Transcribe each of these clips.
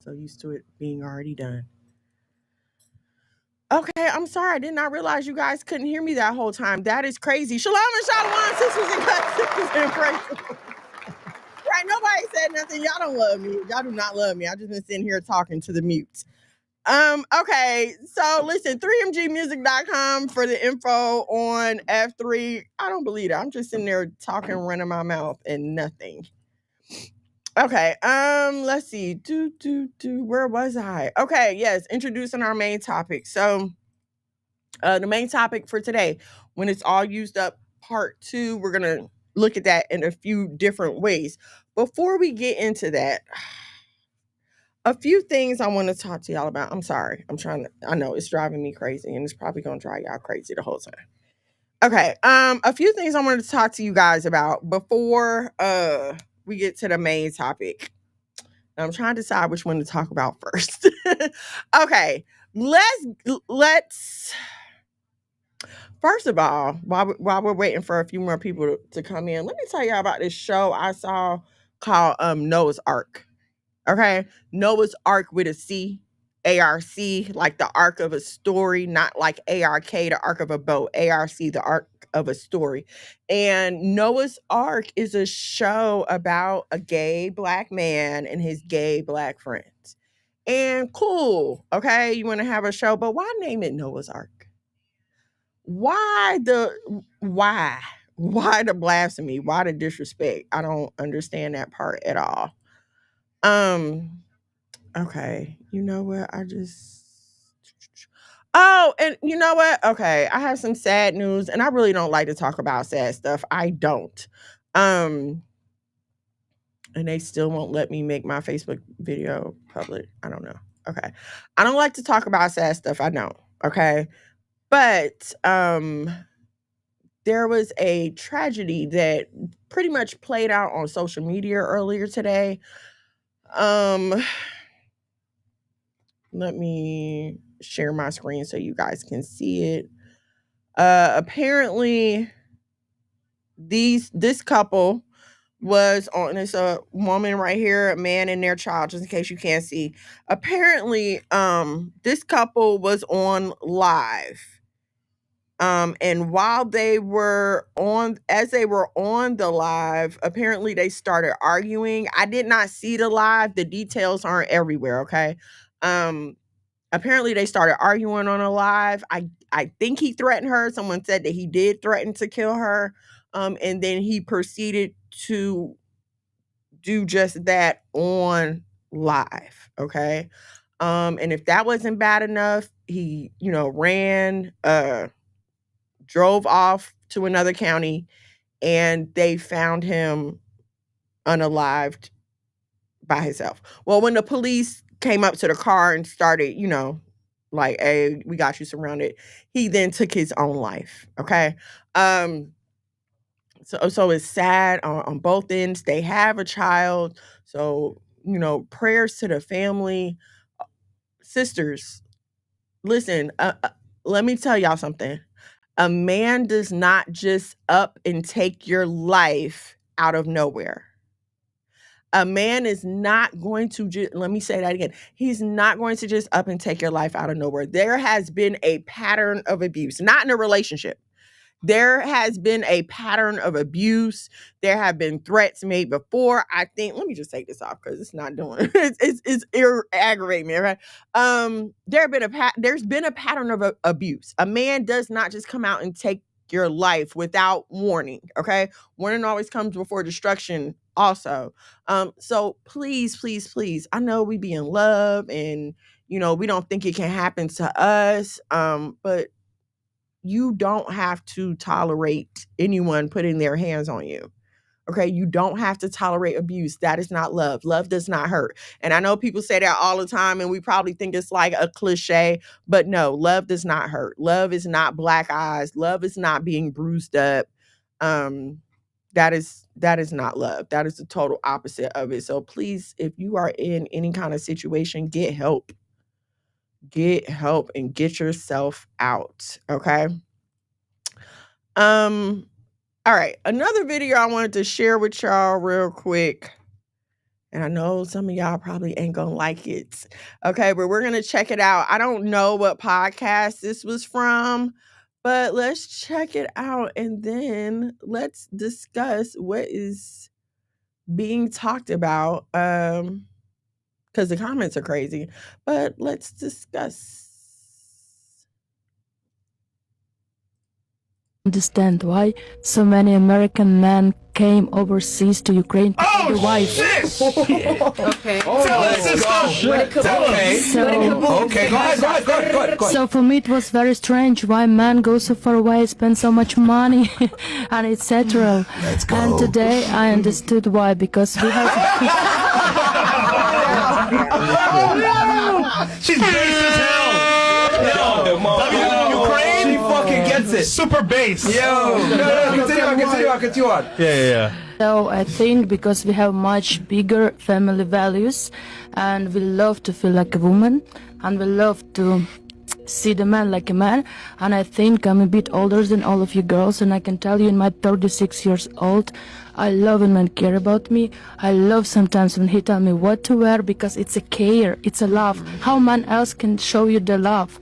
So used to it being already done. Okay, I'm sorry. I did not realize you guys couldn't hear me that whole time. That is crazy. Shalom and shalom, sisters and cousins and praise. Right, nobody said nothing. Y'all don't love me. Y'all do not love me. I just been sitting here talking to the mutes. Okay, so listen, 3mgmusic.com for the info on F3. I don't believe it. I'm just sitting there talking, running my mouth, and nothing. Okay, let's see. Where was I? Okay, yes, introducing our main topic. So the main topic for today, when it's all used up, part two, we're gonna look at that in a few different ways. Before we get into that, a few things I want to talk to y'all about. I'm sorry. I know it's driving me crazy and it's probably going to drive y'all crazy the whole time. Okay. A few things I wanted to talk to you guys about before we get to the main topic. I'm trying to decide which one to talk about first. Okay. Let's first of all, while we're waiting for a few more people to come in, let me tell y'all about this show I saw called Noah's Ark. Okay. Noah's Ark with a C, ARC, like the arc of a story, not like ARK, the arc of a boat, ARC, the arc of a story. And Noah's Ark is a show about a gay black man and his gay black friends. And cool. Okay. You want to have a show, but why name it Noah's Ark? Why the why? Why the blasphemy? Why the disrespect? I don't understand that part at all. Um Okay, you know what? Oh, and you know what? Okay, I have some sad news, and I really don't like to talk about sad stuff. I don't. Um, and they still won't let me make my Facebook video public. I don't know. Okay. I don't like to talk about sad stuff. I know. Okay. But there was a tragedy that pretty much played out on social media earlier today. Um Let me share my screen so you guys can see it. Apparently, this couple was on. It's a woman right here, a man and their child, just in case you can't see. Apparently, this couple was on live. And while they were on, as they were on the live, apparently they started arguing. I did not see the live. The details aren't everywhere. Okay. Um, Apparently they started arguing on a live. I think he threatened her. Someone said that he did threaten to kill her. And then he proceeded to do just that on live. Okay. And if that wasn't bad enough, he, ran, drove off to another county, and they found him unalived by himself. Well, when the police came up to the car and started, like, hey, we got you surrounded, he then took his own life. Okay. Um, so it's sad on both ends. They have a child. So, prayers to the family. Sisters, listen, let me tell y'all something. A man does not just up and take your life out of nowhere. A man is not going to just, let me say that again. He's not going to just up and take your life out of nowhere. There has been a pattern of abuse, not in a relationship. There has been a pattern of abuse. There have been threats made before. I think, let me just take this off because it's not doing it's aggravating me, right? There's been a pattern of abuse. A man does not just come out and take your life without warning. Okay. Warning always comes before destruction also. So please, please, please. I know we be in love and we don't think it can happen to us. But you don't have to tolerate anyone putting their hands on you. Okay. You don't have to tolerate abuse. That is not love. Love does not hurt. And I know people say that all the time, and we probably think it's like a cliche, but no, love does not hurt. Love is not black eyes. Love is not being bruised up. That is not love. That is the total opposite of it. So please, if you are in any kind of situation, get help. Get help and get yourself out. Okay. All right. Another video I wanted to share with y'all real quick And I know some of y'all probably ain't gonna like it. Okay, but we're gonna check it out. I don't know what podcast this was from, but let's check it out and then let's discuss what is being talked about. Because the comments are crazy. But let's discuss. Understand why so many American men came overseas to Ukraine to find a wife. Okay. Tell us this Okay, go ahead. So for me it was very strange why men go so far away, spend so much money, and etc. And today I understood why, because we have. She's based as hell. Yo, Ukraine. She fucking gets it. Super bass. Yo, continue on. Yeah. So I think because we have much bigger family values, and we love to feel like a woman, and we love to see the man like a man. And I think I'm a bit older than all of you girls, and I can tell you in my 36 years old, I love when men care about me. I love sometimes when he tell me what to wear, because it's a care, it's a love. How man else can show you the love?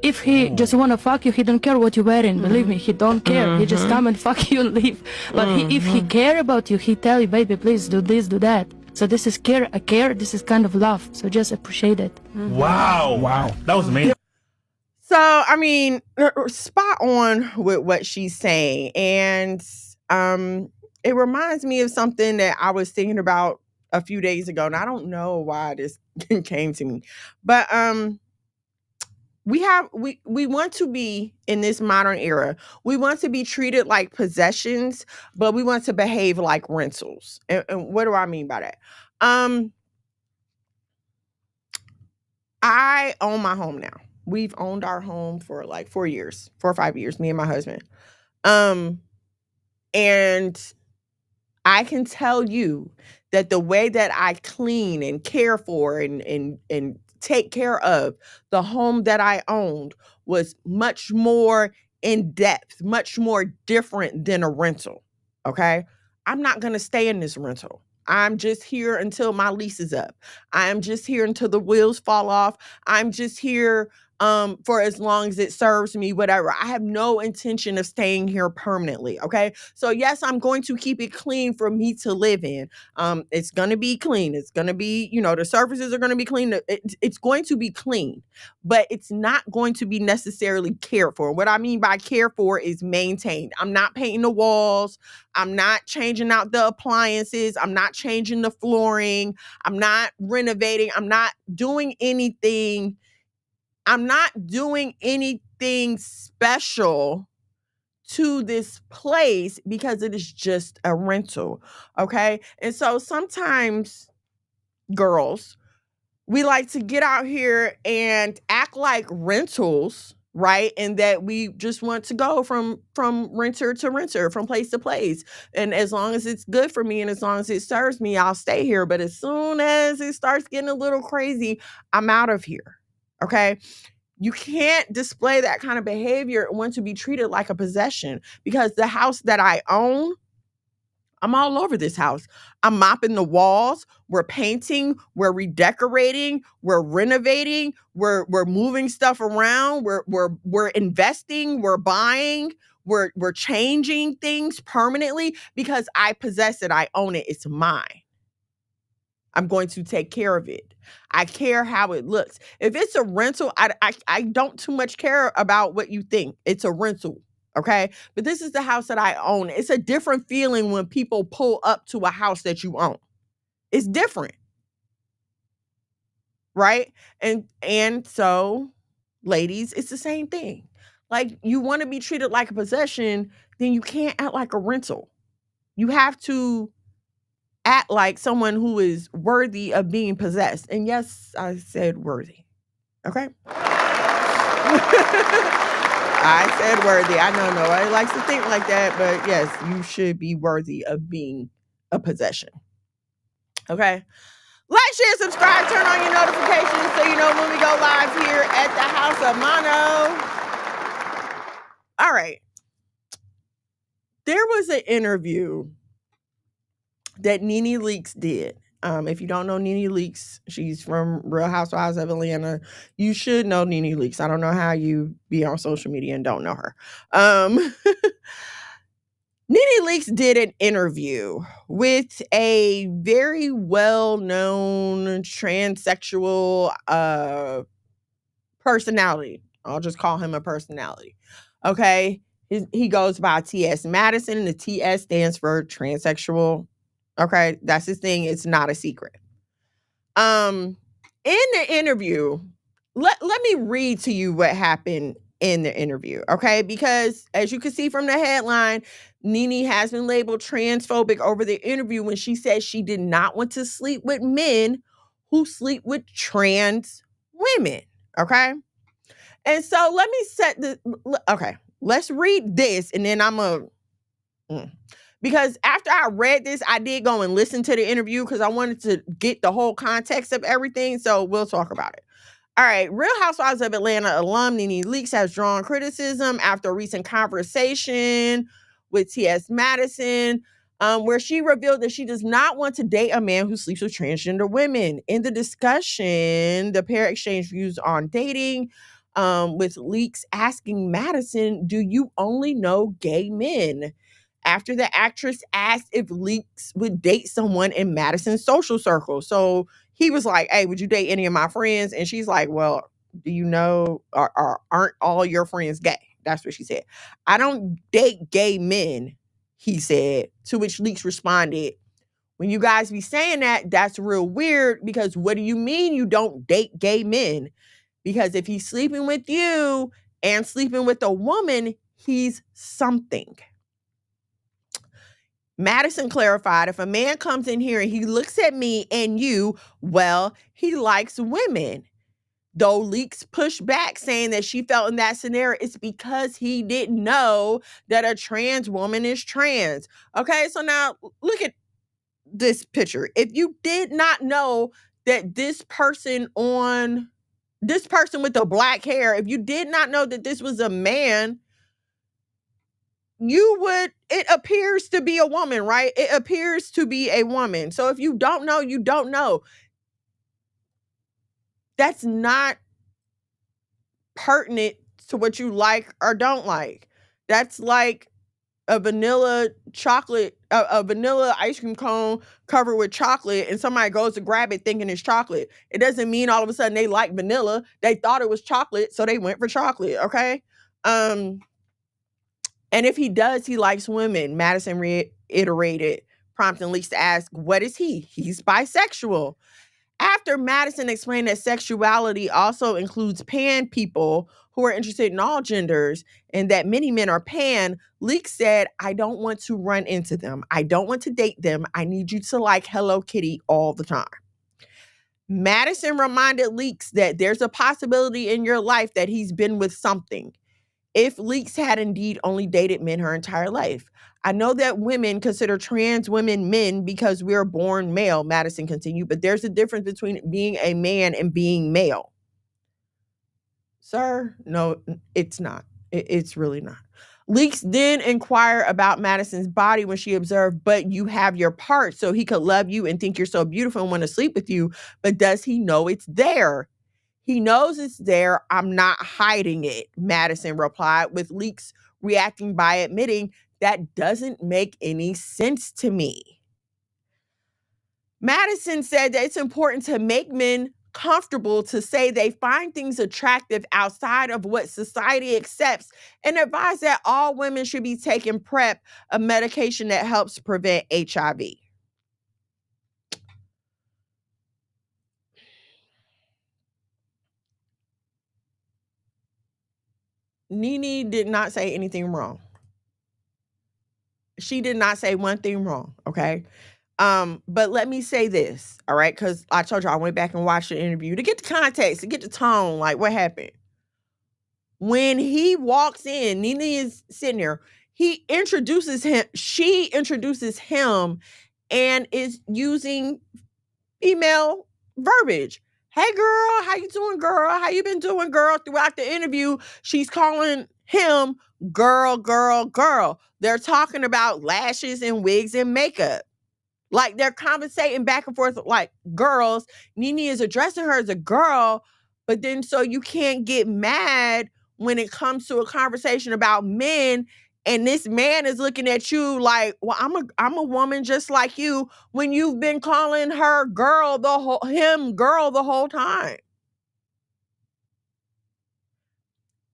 If he just wanna fuck you, he don't care what you're wearing. Believe me, he don't care. He just come and fuck you and leave. But if he care about you, he tell you, baby, please do this, do that. So this is care. This is kind of love. So just appreciate it. Wow. That was amazing. So, I mean, spot on with what she's saying. And it reminds me of something that I was thinking about a few days ago. And I don't know why this came to me. But we want to be in this modern era. We want to be treated like possessions, but we want to behave like rentals. And what do I mean by that? I own my home now. We've owned our home for like 4 or 5 years, me and my husband. And I can tell you that the way that I clean and care for and take care of the home that I owned was much more in depth, much more different than a rental. Okay. I'm not going to stay in this rental. I'm just here until my lease is up. I'm just here until the wheels fall off. I'm just here for as long as it serves me, whatever. I have no intention of staying here permanently. Okay. So yes, I'm going to keep it clean for me to live in. It's going to be clean. It's going to be, the surfaces are going to be clean. It's going to be clean, but it's not going to be necessarily cared for. What I mean by care for is maintained. I'm not painting the walls. I'm not changing out the appliances. I'm not changing the flooring. I'm not renovating. I'm not doing anything. I'm not doing anything special to this place because it is just a rental. Okay. And so sometimes, girls, we like to get out here and act like rentals, right? And that we just want to go from renter to renter, from place to place. And as long as it's good for me and as long as it serves me, I'll stay here. But as soon as it starts getting a little crazy, I'm out of here. Okay. You can't display that kind of behavior and want to be treated like a possession, because the house that I own, I'm all over this house. I'm mopping the walls. We're painting. We're redecorating. We're renovating. We're moving stuff around. We're investing. We're buying. We're changing things permanently because I possess it. I own it. It's mine. I'm going to take care of it. I care how it looks. If it's a rental, I don't too much care about what you think. It's a rental. Okay. But this is the house that I own. It's a different feeling when people pull up to a house that you own. It's different. Right. And so, ladies, it's the same thing. Like, you want to be treated like a possession, then you can't act like a rental. You have to act like someone who is worthy of being possessed. And yes, I said worthy. Okay. I said worthy. I know nobody likes to think like that, but yes, you should be worthy of being a possession. Okay. Like, share, subscribe, turn on your notifications so you know when we go live here at the House of Mono. All right. There was an interview that Nene Leakes did. If you don't know Nene Leakes, she's from Real Housewives of Atlanta. You should know Nene Leakes. I don't know how you be on social media and don't know her. Nene Leakes did an interview with a very well-known transsexual personality. I'll just call him a personality. Okay? He goes by T.S. Madison, and the T.S. stands for transsexual. Okay? That's his thing. It's not a secret. In the interview, let me read to you what happened in the interview, okay? Because as you can see from the headline, Nene has been labeled transphobic over the interview when she said she did not want to sleep with men who sleep with trans women, okay? And so let me set the, okay, let's read this and then I'm because after I read this, I did go and listen to the interview because I wanted to get the whole context of everything. So we'll talk about it. All right. Real Housewives of Atlanta alum Nene Leakes has drawn criticism after a recent conversation with T.S. Madison, where she revealed that she does not want to date a man who sleeps with transgender women. In the discussion, the pair exchanged views on dating, with Leakes asking Madison, "Do you only know gay men?" After the actress asked if Leakes would date someone in Madison's social circle. So he was like, "Hey, would you date any of my friends?" And she's like, "Well, do you know, or aren't all your friends gay?" That's what she said. "I don't date gay men," he said, to which Leakes responded, "When you guys be saying that, that's real weird, because what do you mean you don't date gay men? Because if he's sleeping with you and sleeping with a woman, he's something." Madison clarified, "If a man comes in here and he looks at me and you, well, he likes women." Though Leakes pushed back, saying that she felt in that scenario it's because he didn't know that a trans woman is trans. Okay, so now look at this picture. If you did not know that this person with the black hair, if you did not know that this was a man, it appears to be a woman, right? It appears to be a woman. So if you don't know, you don't know. That's not pertinent to what you like or don't like. That's like a vanilla ice cream cone covered with chocolate, and somebody goes to grab it thinking it's chocolate. It doesn't mean all of a sudden they like vanilla. They thought it was chocolate, so they went for chocolate, okay? And if he does, he likes women, Madison reiterated, prompting Leakes to ask, "What is he?" "He's bisexual." After Madison explained that sexuality also includes pan people who are interested in all genders and that many men are pan, Leakes said, "I don't want to run into them. I don't want to date them. I need you to like Hello Kitty all the time." Madison reminded Leakes that there's a possibility in your life that he's been with something. If Leakes had indeed only dated men her entire life. "I know that women consider trans women men because we're born male," Madison continued, "but there's a difference between being a man and being male." Sir, no, it's not. It's really not. Leakes then inquired about Madison's body when she observed, "But you have your parts, so he could love you and think you're so beautiful and want to sleep with you, but does he know it's there?" "He knows it's there. I'm not hiding it," Madison replied, with Leakes reacting by admitting, "That doesn't make any sense to me." Madison said that it's important to make men comfortable to say they find things attractive outside of what society accepts, and advised that all women should be taking PrEP, a medication that helps prevent HIV. Nene did not say anything wrong. She did not say one thing wrong, okay? But let me say this, all right? Because I told you I went back and watched the interview to get the context, to get the tone, like what happened. When he walks in, Nene is sitting there. She introduces him and is using female verbiage. "Hey girl, how you doing, girl? How you been doing, girl?" Throughout the interview, she's calling him girl, girl, girl. They're talking about lashes and wigs and makeup. Like they're conversating back and forth like girls. Nene is addressing her as a girl, but then so you can't get mad when it comes to a conversation about men and this man is looking at you like, well, I'm a woman just like you when you've been calling her girl girl the whole time.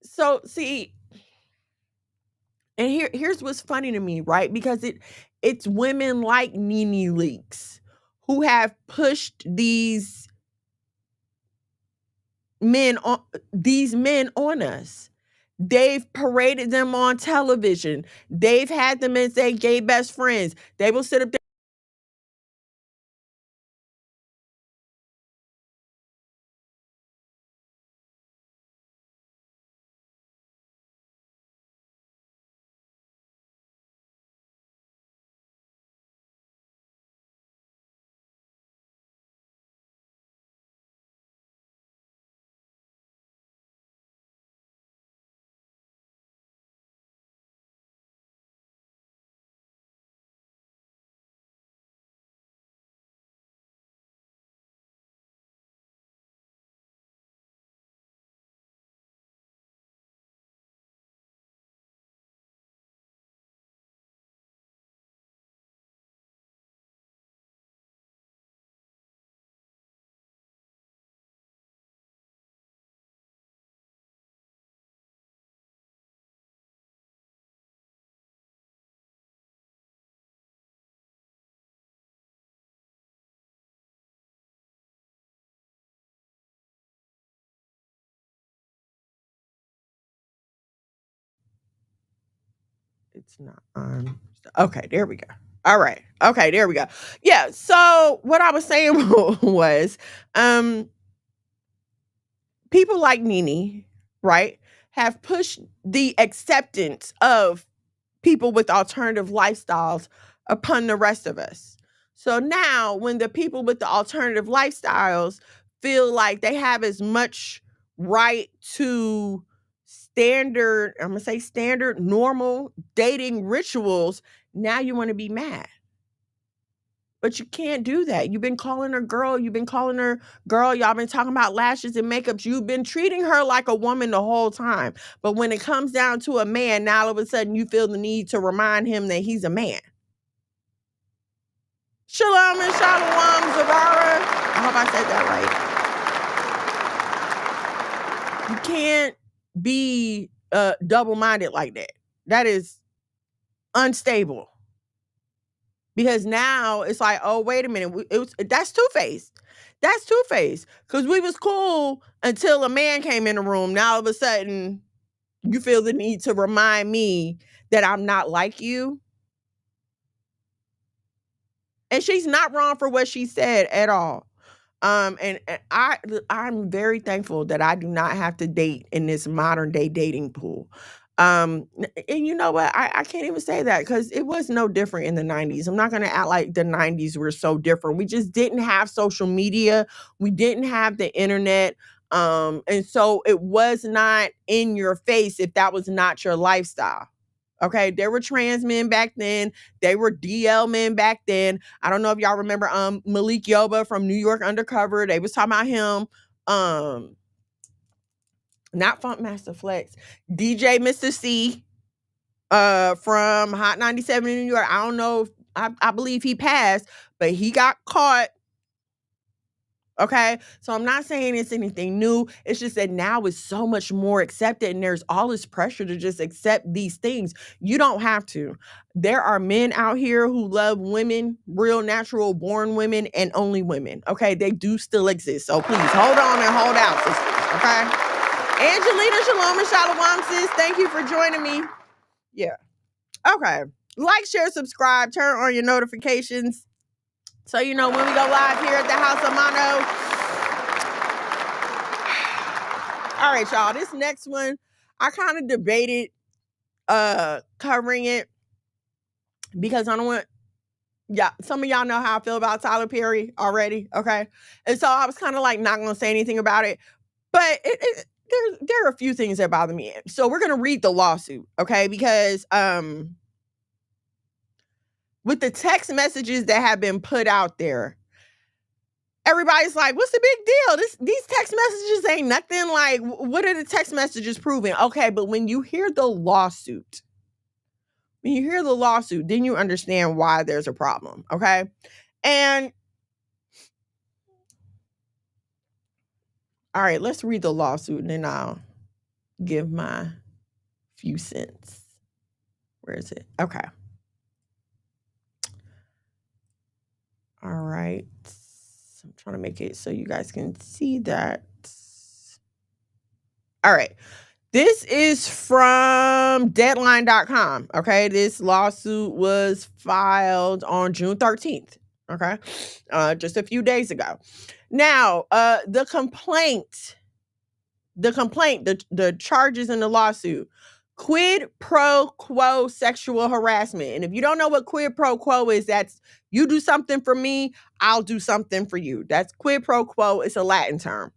So see, and here's what's funny to me, right? Because it's women like Nene Leakes who have pushed these men on us. They've paraded them on television. They've had them as their gay best friends. They will sit up there. It's not on. Okay, there we go. All right. Okay, there we go. Yeah. So what I was saying was, people like Nene, right, have pushed the acceptance of people with alternative lifestyles upon the rest of us. So now, when the people with the alternative lifestyles feel like they have as much right to I'm gonna say standard, normal dating rituals, now you want to be mad. But you can't do that. You've been calling her girl. You've been calling her girl. Y'all been talking about lashes and makeups. You've been treating her like a woman the whole time. But when it comes down to a man, now all of a sudden you feel the need to remind him that he's a man. Shalom and shalom, Zarara. I hope I said that right. You can't be double-minded like that. That is unstable. Because now it's like, oh, wait a minute. That's two-faced. That's two-faced. Because we was cool until a man came in the room. Now all of a sudden, you feel the need to remind me that I'm not like you. And she's not wrong for what she said at all. And I'm very thankful that I do not have to date in this modern day dating pool. And you know what? I can't even say that because it was no different in the 90s. I'm not going to act like the 90s were so different. We just didn't have social media. We didn't have the internet. And so it was not in your face if that was not your lifestyle. Okay, there were trans men back then. They were DL men back then. I don't know if y'all remember Malik Yoba from New York Undercover. They was talking about him. Not Funkmaster Flex. DJ Mr. C from Hot 97 in New York. I don't know. I believe he passed, but he got caught. Okay, so I'm not saying it's anything new. It's just that now it's so much more accepted and there's all this pressure to just accept these things. You don't have to. There are men out here who love women, real natural born women, and only women. Okay, they do still exist. So please hold on and hold out, sisters. Okay, Angelina, shalom and shalom, sis. Thank you for joining me. Yeah. Okay. Like, share, subscribe, turn on your notifications. So you know when we go live here at the House of Mono. All right, y'all. This next one, I kind of debated covering it because I don't want, some of y'all know how I feel about Tyler Perry already, okay? And so I was kind of like not going to say anything about it, but there are a few things that bother me. So we're going to read the lawsuit, okay? Because with the text messages that have been put out there, everybody's like, what's the big deal? These text messages ain't nothing. Like, what are the text messages proving? Okay, but when you hear the lawsuit, then you understand why there's a problem, okay? And all right, let's read the lawsuit and then I'll give my few cents. Where is it? Okay. All right. I'm trying to make it so you guys can see that. All right. This is from deadline.com. Okay. This lawsuit was filed on June 13th. Okay. Just a few days ago. Now, the charges in the lawsuit, quid pro quo sexual harassment. And if you don't know what quid pro quo is, that's you do something for me, I'll do something for you. That's quid pro quo. It's a Latin term.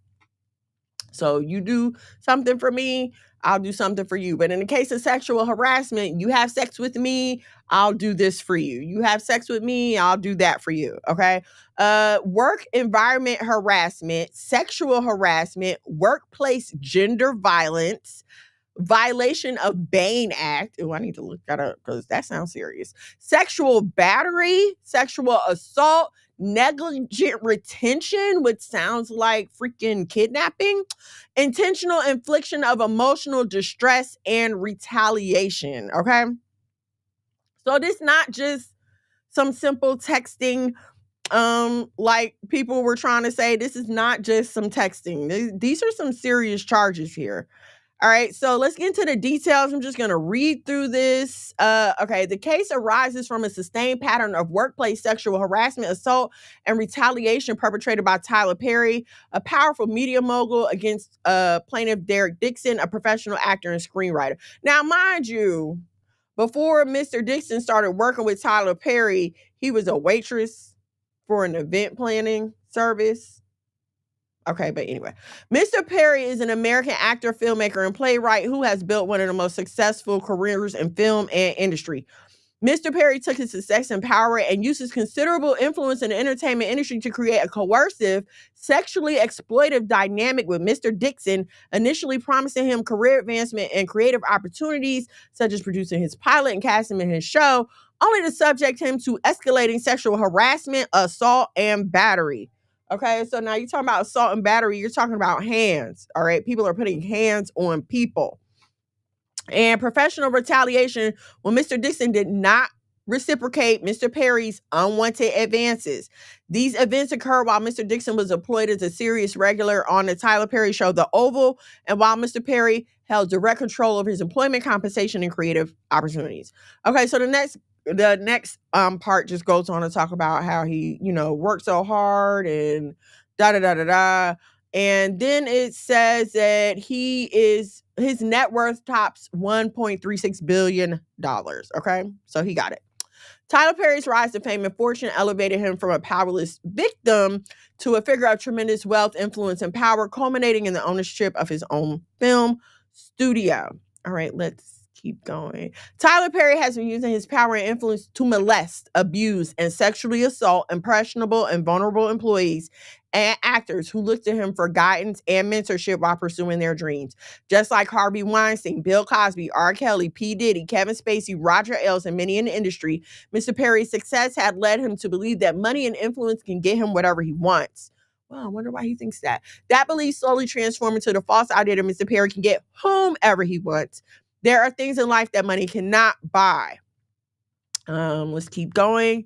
So you do something for me, I'll do something for you. But in the case of sexual harassment, you have sex with me, I'll do this for you. You have sex with me, I'll do that for you. Okay. Work environment harassment, sexual harassment, workplace gender violence, violation of Bain Act. Oh, I need to look that up because that sounds serious. Sexual battery, sexual assault, negligent retention, which sounds like freaking kidnapping, intentional infliction of emotional distress, and retaliation. Okay. So this not just some simple texting, like people were trying to say. This is not just some texting. These are some serious charges here. All right, so let's get into the details. I'm just going to read through this. Okay, the case arises from a sustained pattern of workplace sexual harassment, assault, and retaliation perpetrated by Tyler Perry, a powerful media mogul, against plaintiff Derek Dixon, a professional actor and screenwriter. Now, mind you, before Mr. Dixon started working with Tyler Perry, he was a waitress for an event planning service. Okay, but anyway, Mr. Perry is an American actor, filmmaker, and playwright who has built one of the most successful careers in film and industry. Mr. Perry took his success and power and used his considerable influence in the entertainment industry to create a coercive, sexually exploitive dynamic with Mr. Dixon, initially promising him career advancement and creative opportunities, such as producing his pilot and casting him in his show, only to subject him to escalating sexual harassment, assault, and battery. Okay, so now you're talking about assault and battery, you're talking about hands, all right? People are putting hands on people. And professional retaliation when Mr. Dixon did not reciprocate Mr. Perry's unwanted advances. These events occurred while Mr. Dixon was employed as a series regular on the Tyler Perry show, The Oval, and while Mr. Perry held direct control of his employment, compensation, and creative opportunities. Okay, so the next part just goes on to talk about how he, worked so hard and da-da-da-da-da. And then it says that his net worth tops $1.36 billion. Okay, so he got it. Tyler Perry's rise to fame and fortune elevated him from a powerless victim to a figure of tremendous wealth, influence, and power, culminating in the ownership of his own film studio. All right, let's keep going. Tyler Perry has been using his power and influence to molest, abuse, and sexually assault impressionable and vulnerable employees and actors who look to him for guidance and mentorship while pursuing their dreams. Just like Harvey Weinstein, Bill Cosby, R. Kelly, P. Diddy, Kevin Spacey, Roger Ailes, and many in the industry, Mr. Perry's success had led him to believe that money and influence can get him whatever he wants. Well, I wonder why he thinks that. That belief slowly transformed into the false idea that Mr. Perry can get whomever he wants. There are things in life that money cannot buy. Let's keep going.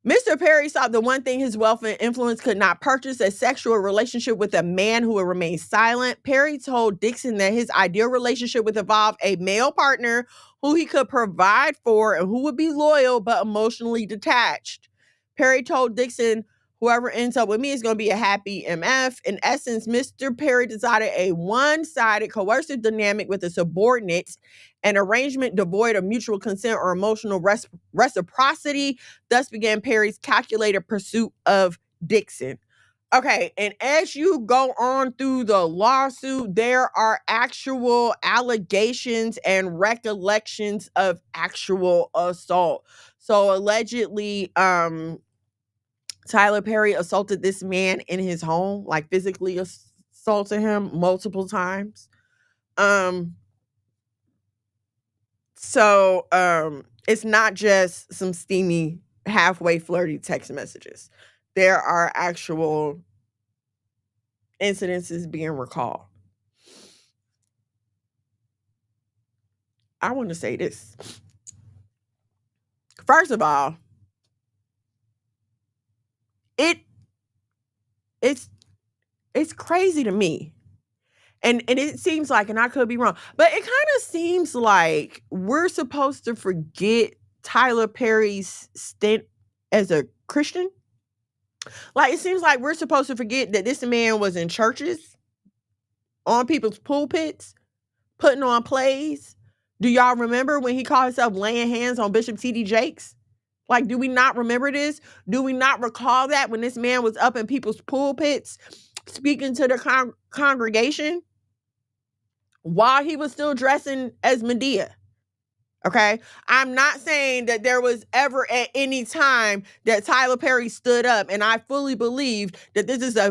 Mr. Perry saw the one thing his wealth and influence could not purchase: a sexual relationship with a man who would remain silent. Perry told Dixon that his ideal relationship would involve a male partner who he could provide for and who would be loyal but emotionally detached. Perry told Dixon, whoever ends up with me is going to be a happy MF. In essence, Mr. Perry decided a one-sided coercive dynamic with a subordinate, an arrangement devoid of mutual consent or emotional reciprocity. Thus began Perry's calculated pursuit of Dixon. Okay, and as you go on through the lawsuit, there are actual allegations and recollections of actual assault. So allegedly, Tyler Perry assaulted this man in his home, like physically assaulted him multiple times. So it's not just some steamy, halfway flirty text messages. There are actual incidences being recalled. I want to say this. First of all, it's crazy to me. And it seems like, and I could be wrong, but it kind of seems like we're supposed to forget Tyler Perry's stint as a Christian. Like, it seems like we're supposed to forget that this man was in churches, on people's pulpits, putting on plays. Do y'all remember when he called himself laying hands on Bishop T.D. Jakes? Like, do we not remember this? Do we not recall that when this man was up in people's pulpits speaking to the congregation while he was still dressing as Medea? Okay? I'm not saying that there was ever at any time that Tyler Perry stood up, and I fully believe that this is a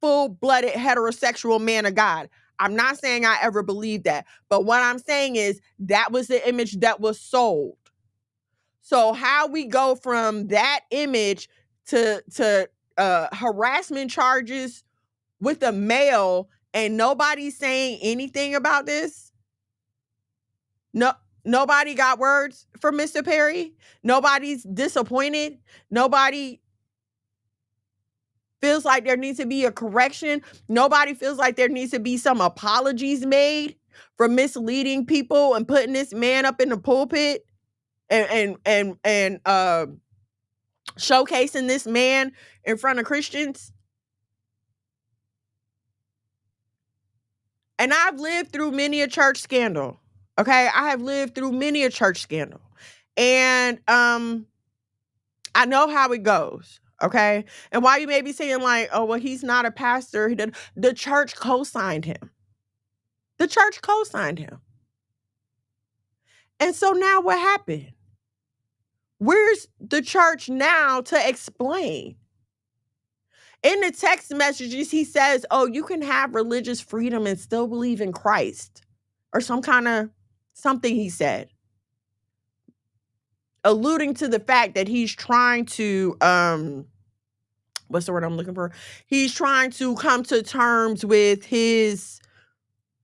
full-blooded heterosexual man of God. I'm not saying I ever believed that. But what I'm saying is that was the image that was sold. So how we go from that image to harassment charges with a male and nobody's saying anything about this? No, nobody got words from Mr. Perry. Nobody's disappointed. Nobody feels like there needs to be a correction. Nobody feels like there needs to be some apologies made for misleading people and putting this man up in the pulpit and showcasing this man in front of Christians. And I've lived through many a church scandal. Okay, I have lived through many a church scandal, and I know how it goes. Okay, and while you may be saying like, "Oh, well, he's not a pastor," the church co-signed him. The church co-signed him, and so now what happened? Where's the church now to explain? In the text messages, he says, "Oh, you can have religious freedom and still believe in Christ," or some kind of something he said, alluding to the fact that he's trying to what's the word I'm looking for? He's trying to come to terms with his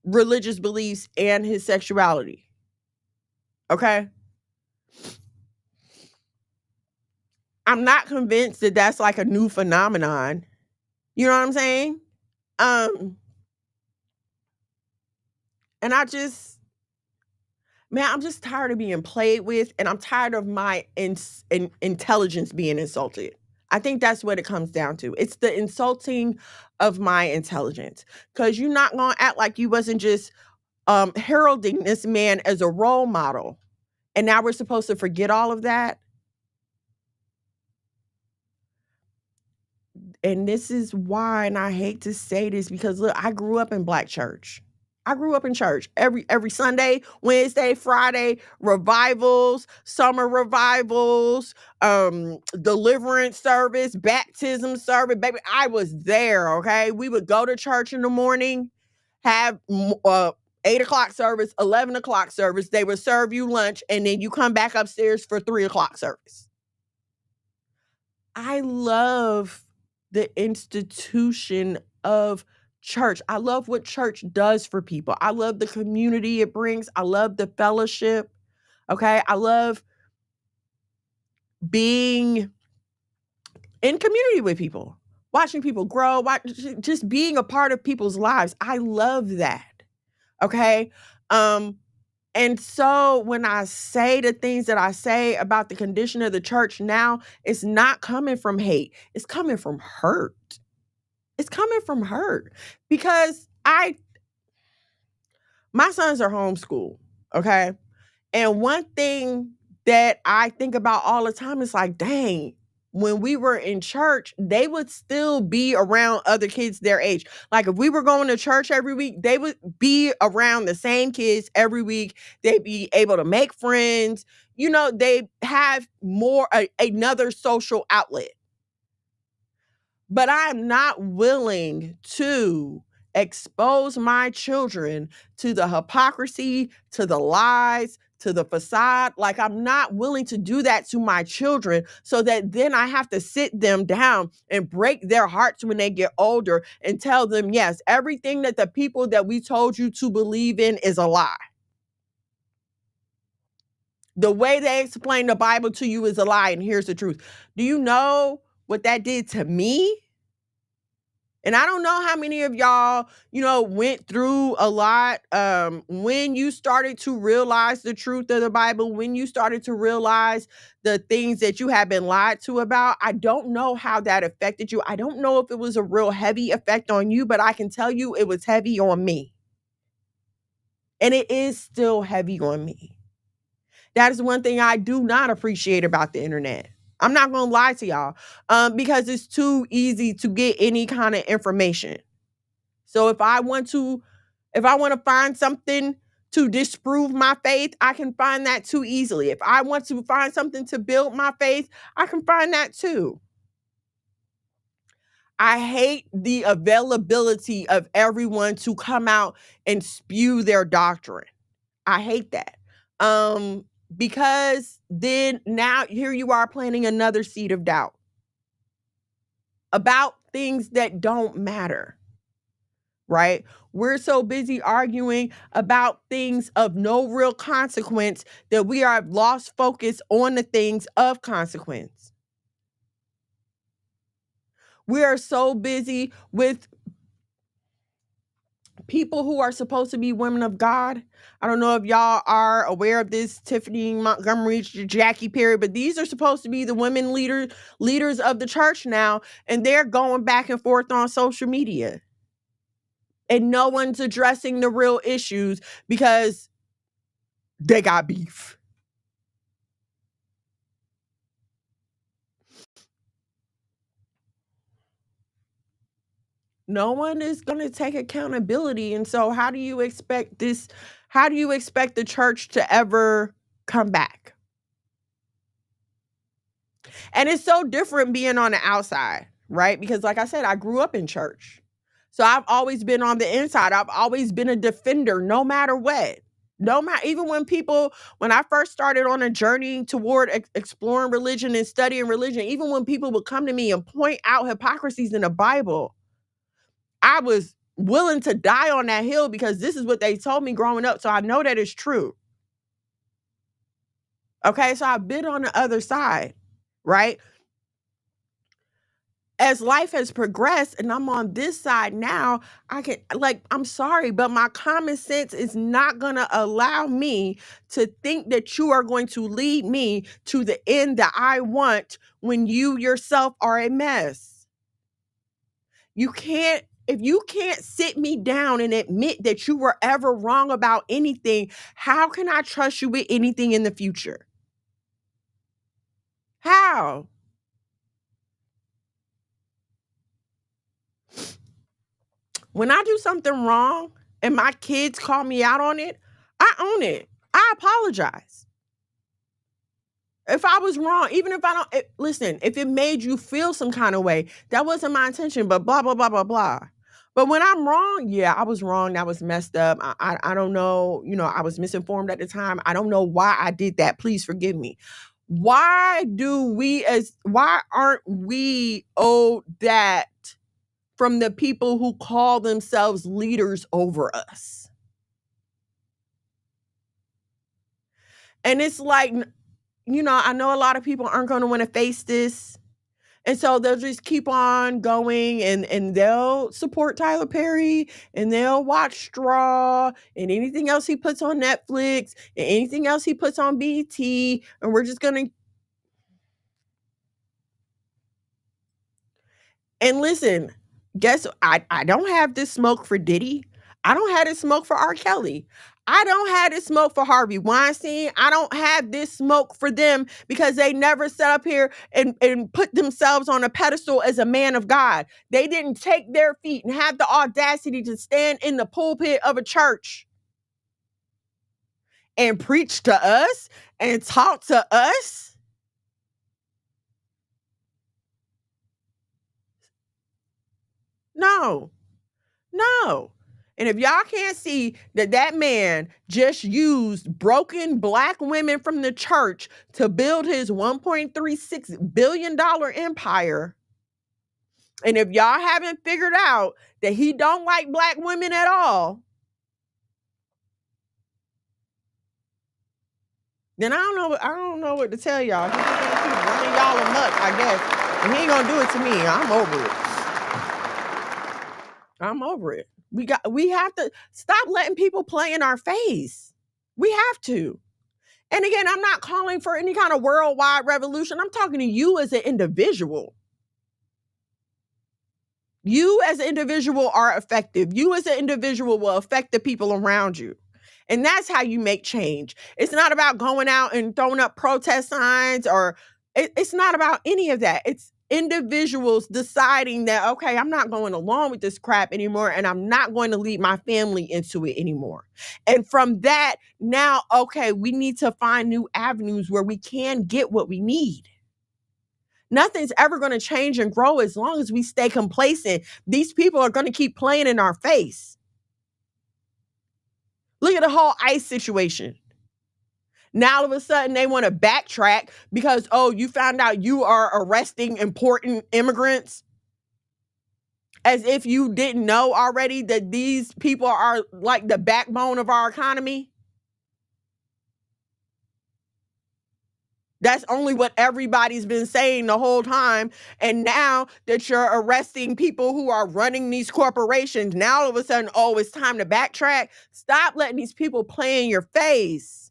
religious beliefs and his sexuality. Okay? I'm not convinced that that's like a new phenomenon. You know what I'm saying? And I'm just tired of being played with, and I'm tired of my intelligence being insulted. I think that's what it comes down to. It's the insulting of my intelligence. Because you're not going to act like you wasn't just heralding this man as a role model. And now we're supposed to forget all of that. And this is why, and I hate to say this, because look, I grew up in Black church. I grew up in church every Sunday, Wednesday, Friday, revivals, summer revivals, deliverance service, baptism service. Baby, I was there, okay? We would go to church in the morning, have 8 o'clock service, 11 o'clock service. They would serve you lunch, and then you come back upstairs for 3 o'clock service. I love the institution of church. I love what church does for people. I love the community it brings. I love the fellowship. Okay. I love being in community with people, watching people grow, just being a part of people's lives. I love that. Okay. And so when I say the things that I say about the condition of the church now, it's not coming from hate. It's coming from hurt. It's coming from hurt because my sons are homeschooled, okay? And one thing that I think about all the time is like, dang, when we were in church, they would still be around other kids their age. Like if we were going to church every week, they would be around the same kids every week. They'd be able to make friends. You know, they have more another social outlet. But I'm not willing to expose my children to the hypocrisy, to the lies, to the facade. Like I'm not willing to do that to my children so that then I have to sit them down and break their hearts when they get older and tell them, yes, everything that the people that we told you to believe in is a lie. The way they explain the Bible to you is a lie, and here's the truth. Do you know what that did to me? And I don't know how many of y'all, went through a lot when you started to realize the truth of the Bible, when you started to realize the things that you have been lied to about. I don't know how that affected you. I don't know if it was a real heavy effect on you, but I can tell you it was heavy on me. And it is still heavy on me. That is one thing I do not appreciate about the internet. I'm not going to lie to y'all because it's too easy to get any kind of information. So if I want to find something to disprove my faith, I can find that too easily. If I want to find something to build my faith, I can find that too. I hate the availability of everyone to come out and spew their doctrine. I hate that. Because then now here you are planting another seed of doubt about things that don't matter, right? We're so busy arguing about things of no real consequence that we are lost focus on the things of consequence. We are so busy with people who are supposed to be women of God. I don't know if y'all are aware of this, Tiffany Montgomery, Jackie Perry, but these are supposed to be the women leaders of the church now, and they're going back and forth on social media. And no one's addressing the real issues because they got beef. No one is going to take accountability. And so how do you expect the church to ever come back? And it's so different being on the outside, right? Because like I said, I grew up in church. So I've always been on the inside. I've always been a defender, no matter what. Even when I first started on a journey toward exploring religion and studying religion, even when people would come to me and point out hypocrisies in the Bible, I was willing to die on that hill because this is what they told me growing up. So I know that it's true. Okay, so I've been on the other side, right? As life has progressed and I'm on this side now, I'm sorry, but my common sense is not going to allow me to think that you are going to lead me to the end that I want when you yourself are a mess. If you can't sit me down and admit that you were ever wrong about anything, how can I trust you with anything in the future? How? When I do something wrong and my kids call me out on it, I own it. I apologize. If I was wrong, even if listen, if it made you feel some kind of way, that wasn't my intention, but blah, blah, blah, blah, blah. But when I'm wrong, yeah, I was wrong. That was messed up. I don't know. I was misinformed at the time. I don't know why I did that. Please forgive me. Why aren't we owed that from the people who call themselves leaders over us? And it's like, I know a lot of people aren't going to want to face this. And so they'll just keep on going and they'll support Tyler Perry and they'll watch Straw and anything else he puts on Netflix and anything else he puts on BET. And we're just going to. And listen, I don't have this smoke for Diddy. I don't have this smoke for R. Kelly. I don't have this smoke for Harvey Weinstein. I don't have this smoke for them because they never set up here and put themselves on a pedestal as a man of God. They didn't take their feet and have the audacity to stand in the pulpit of a church and preach to us and talk to us. No. And if y'all can't see that man just used broken Black women from the church to build his $1.36 billion empire, and if y'all haven't figured out that he don't like Black women at all, then I don't know what to tell y'all. He can't keep running y'all amok, I guess. And he ain't gonna do it to me. I'm over it. We have to stop letting people play in our face. We have to. And again, I'm not calling for any kind of worldwide revolution. I'm talking to you as an individual. You as an individual are effective. You as an individual will affect the people around you. And that's how you make change. It's not about going out and throwing up protest signs, or it's not about any of that. It's individuals deciding that, okay, I'm not going along with this crap anymore, and I'm not going to lead my family into it anymore. And from that, now, okay, we need to find new avenues where we can get what we need. Nothing's ever going to change and grow as long as we stay complacent. These people are going to keep playing in our face. Look at the whole ICE situation. Now all of a sudden they want to backtrack because, oh, you found out you are arresting important immigrants. As if you didn't know already that these people are like the backbone of our economy. That's only what everybody's been saying the whole time. And now that you're arresting people who are running these corporations, now all of a sudden, oh, it's time to backtrack. Stop letting these people play in your face.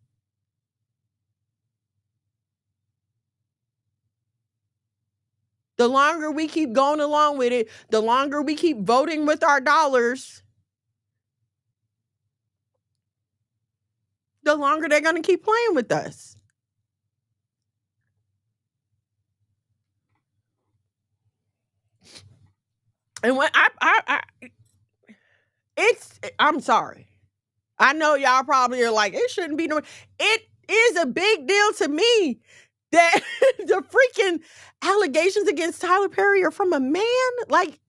The longer we keep going along with it, the longer we keep voting with our dollars, the longer they're going to keep playing with us. And when I'm sorry. I know y'all probably are like, it shouldn't be no, it is a big deal to me that the freaking allegations against Tyler Perry are from a man. Like,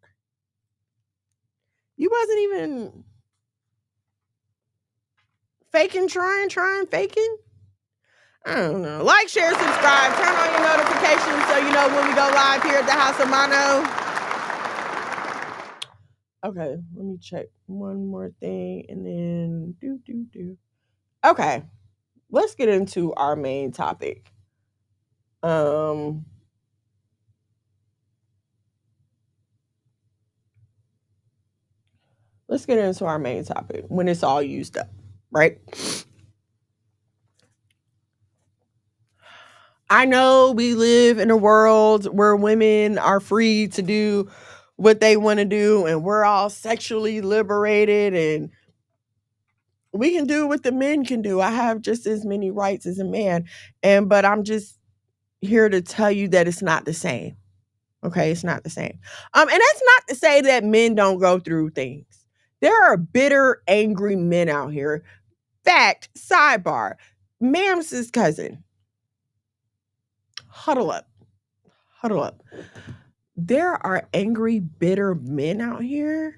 you wasn't even trying, faking. I don't know. Like, share, subscribe, turn on your notifications so you know when we go live here at the House of Mono. Okay, let me check one more thing and then do. Okay, let's get into our main topic. Let's get into our main topic when it's all used up, right? I know we live in a world where women are free to do what they want to do, and we're all sexually liberated, and we can do what the men can do. I have just as many rights as a man, but I'm just here to tell you that it's not the same. Okay, it's not the same. And that's not to say that men don't go through things. There are bitter, angry men out here. Fact, sidebar, Mams' cousin. Huddle up. There are angry, bitter men out here.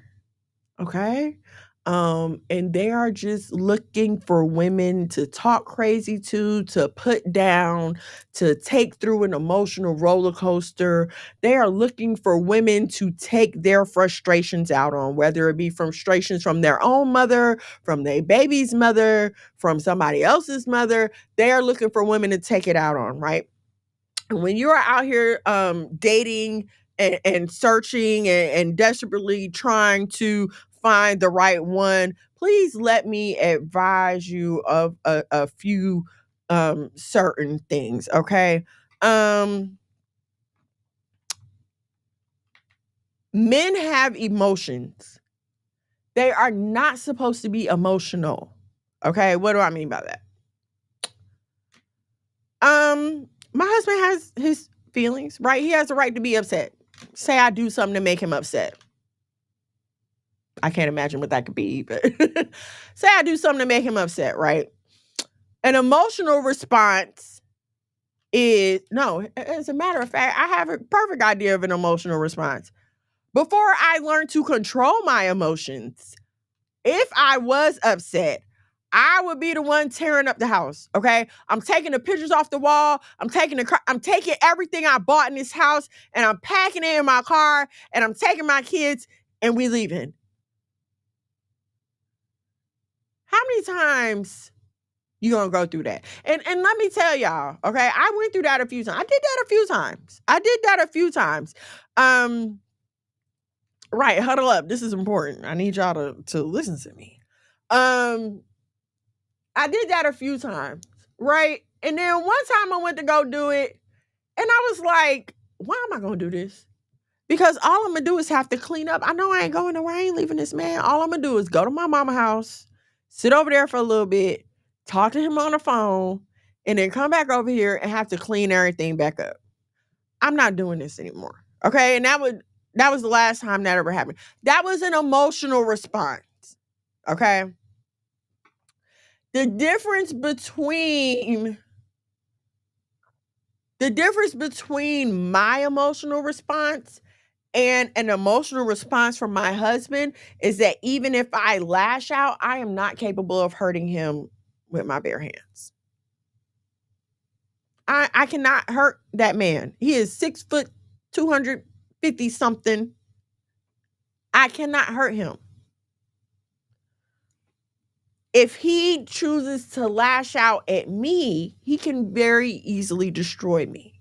Okay? And they are just looking for women to talk crazy to put down, to take through an emotional roller coaster. They are looking for women to take their frustrations out on, whether it be frustrations from their own mother, from their baby's mother, from somebody else's mother. They are looking for women to take it out on, right? And when you're out here dating and searching and desperately trying to find the right one, please let me advise you of a few certain things, okay? Men have emotions They are not supposed to be emotional. Okay, what do I mean by that? My husband has his feelings, right? He has the right to be upset. Say I do something to make him upset. I can't imagine what that could be, but say I do something to make him upset, right? An emotional response is, no, as a matter of fact, I have a perfect idea of an emotional response. Before I learned to control my emotions, if I was upset, I would be the one tearing up the house, okay? I'm taking the pictures off the wall. I'm taking everything I bought in this house and I'm packing it in my car and I'm taking my kids and we leaving. How many times you gonna go through that? And let me tell y'all, okay? I went through that a few times. I did that a few times. Right, huddle up. This is important. I need y'all to listen to me. I did that a few times, right? And then one time I went to go do it, and I was like, why am I gonna do this? Because all I'm gonna do is have to clean up. I know I ain't going nowhere. I ain't leaving this man. All I'm gonna do is go to my mama's house, sit over there for a little bit, talk to him on the phone, and then come back over here and have to clean everything back up. I'm not doing this anymore. Okay. And that was the last time that ever happened. That was an emotional response. Okay. The difference between my emotional response and an emotional response from my husband is that even if I lash out, I am not capable of hurting him with my bare hands. I cannot hurt that man. He is 6 foot, 250 something. I cannot hurt him. If he chooses to lash out at me, he can very easily destroy me.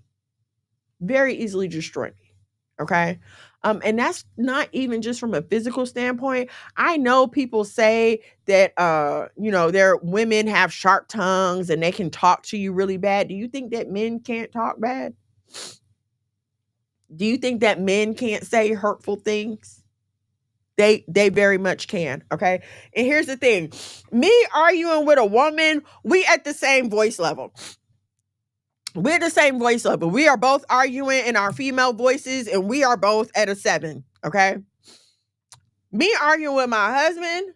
Very easily destroy me. Okay? And that's not even just from a physical standpoint. I know people say that, their women have sharp tongues and they can talk to you really bad. Do you think that men can't talk bad? Do you think that men can't say hurtful things? They very much can, okay? And here's the thing. Me arguing with a woman, we at the same voice level. We're the same voice level. We are both arguing in our female voices and we are both at a 7, okay? Me arguing with my husband,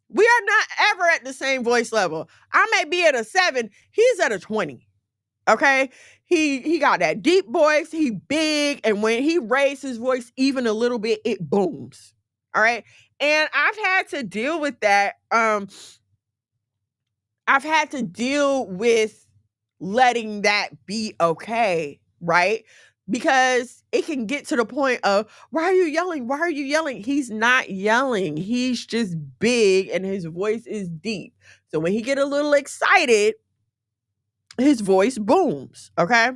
we are not ever at the same voice level. I may be at a 7, he's at a 20, okay? He got that deep voice, he big, and when he raised his voice even a little bit, it booms. All right. And I've had to deal with that. I've had to deal with letting that be okay, right? Because it can get to the point of, why are you yelling? Why are you yelling? He's not yelling. He's just big and his voice is deep. So when he get a little excited, his voice booms, okay?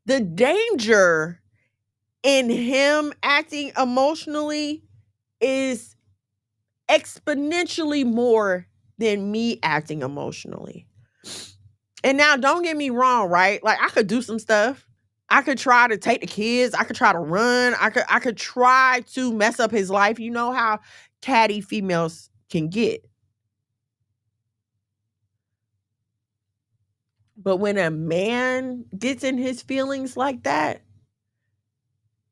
The danger in him acting emotionally is exponentially more than me acting emotionally. And now don't get me wrong, right? Like I could do some stuff. I could try to take the kids. I could try to run. I could try to mess up his life. You know how catty females can get. But when a man gets in his feelings like that,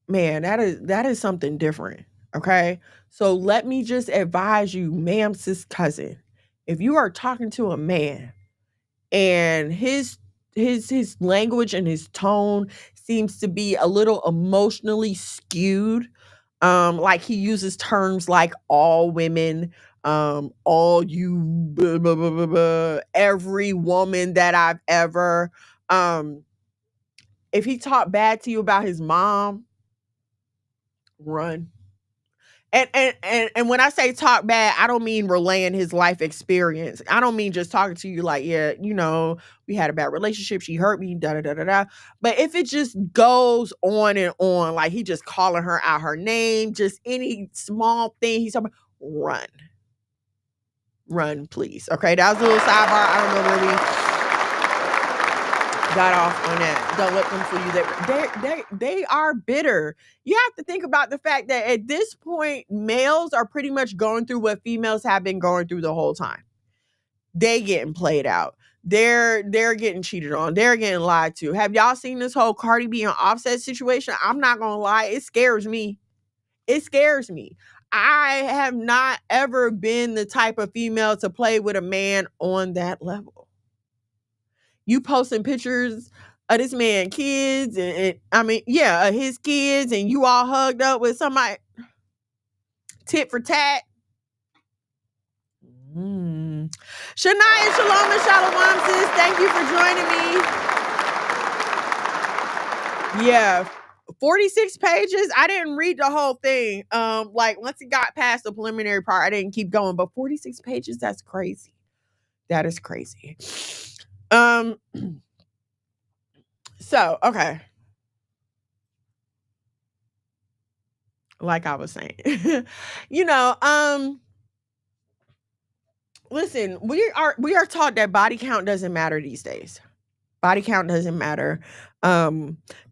man, that is something different. Okay. So let me just advise you, ma'am, sis cousin, if you are talking to a man and his language and his tone seems to be a little emotionally skewed, like he uses terms like all women, all you, blah, blah, blah, blah, blah, every woman that I've ever, if he talked bad to you about his mom, run. And when I say talk bad, I don't mean relaying his life experience. I don't mean just talking to you like, yeah, we had a bad relationship. She hurt me, da da da da da. But if it just goes on and on, like he just calling her out her name, just any small thing he's talking about, run, please. Okay, that was a little sidebar. I don't know got off on that. Don't let them fool you. They are bitter. You have to think about the fact that at this point, males are pretty much going through what females have been going through the whole time. They getting played out. They're getting cheated on. They're getting lied to. Have y'all seen this whole Cardi B and Offset situation? I'm not gonna lie, it scares me. It scares me. I have not ever been the type of female to play with a man on that level. You posting pictures of this man kids his kids, and you all hugged up with somebody tit for tat. Shania, shalom and shalom, sis. Thank you for joining me. Yeah, 46 pages. I didn't read the whole thing. Once it got past the preliminary part, I didn't keep going. But 46 pages, that's crazy. That is crazy. So, okay. Like I was saying. Listen, we are taught that body count doesn't matter these days. Body count doesn't matter.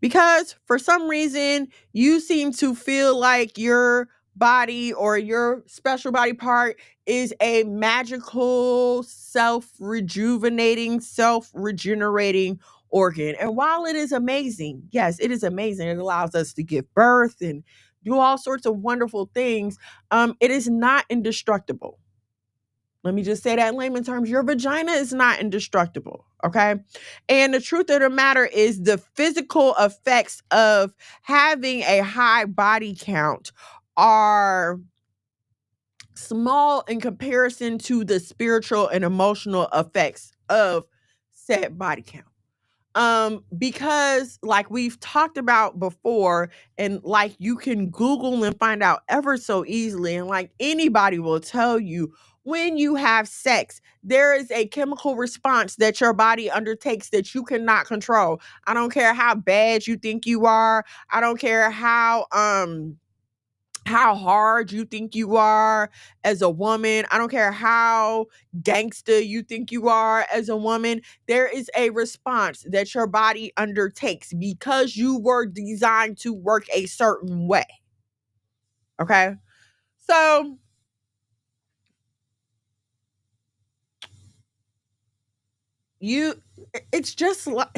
Because for some reason you seem to feel like your body or your special body part is a magical, self-rejuvenating, self-regenerating organ. And while it is amazing, yes, it is amazing. It allows us to give birth and do all sorts of wonderful things. It is not indestructible. Let me just say that in layman terms. Your vagina is not indestructible, okay? And the truth of the matter is the physical effects of having a high body count are small in comparison to the spiritual and emotional effects of said body count. Because like we've talked about before, and like you can Google and find out ever so easily, and like anybody will tell you, when you have sex, there is a chemical response that your body undertakes that you cannot control. I don't care how bad you think you are. I don't care how hard you think you are as a woman. I don't care how gangster you think you are as a woman. There is a response that your body undertakes because you were designed to work a certain way. Okay? So it's just like,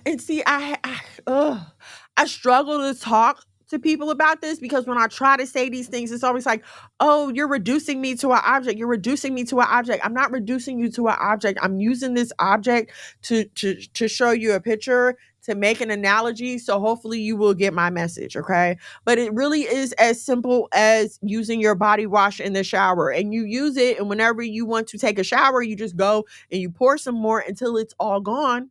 and see, I struggle to talk to people about this because when I try to say these things, it's always like, oh, you're reducing me to an object. You're reducing me to an object. I'm not reducing you to an object. I'm using this object to show you a picture, to make an analogy. So hopefully you will get my message. Okay. But it really is as simple as using your body wash in the shower, and you use it. And whenever you want to take a shower, you just go and you pour some more until it's all gone.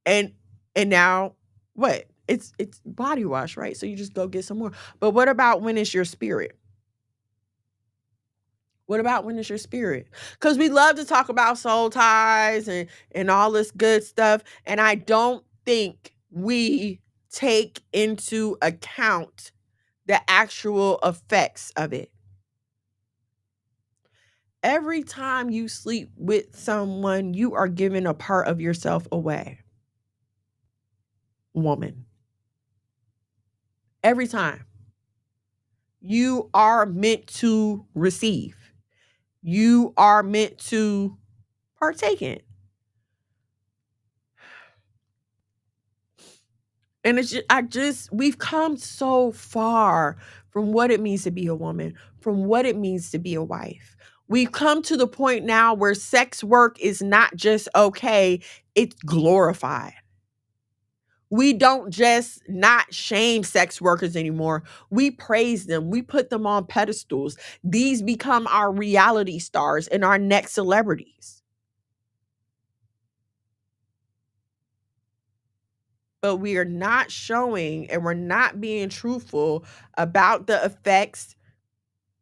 And now what? It's body wash, right? So you just go get some more. But what about when it's your spirit? What about when it's your spirit? Because we love to talk about soul ties and all this good stuff. And I don't think we take into account the actual effects of it. Every time you sleep with someone, you are giving a part of yourself away. Woman. Every time. You are meant to receive. You are meant to partake in. And we've come so far from what it means to be a woman, from what it means to be a wife. We've come to the point now where sex work is not just okay, it's glorified. We don't just not shame sex workers anymore. We praise them. We put them on pedestals. These become our reality stars and our next celebrities. But we are not showing and we're not being truthful about the effects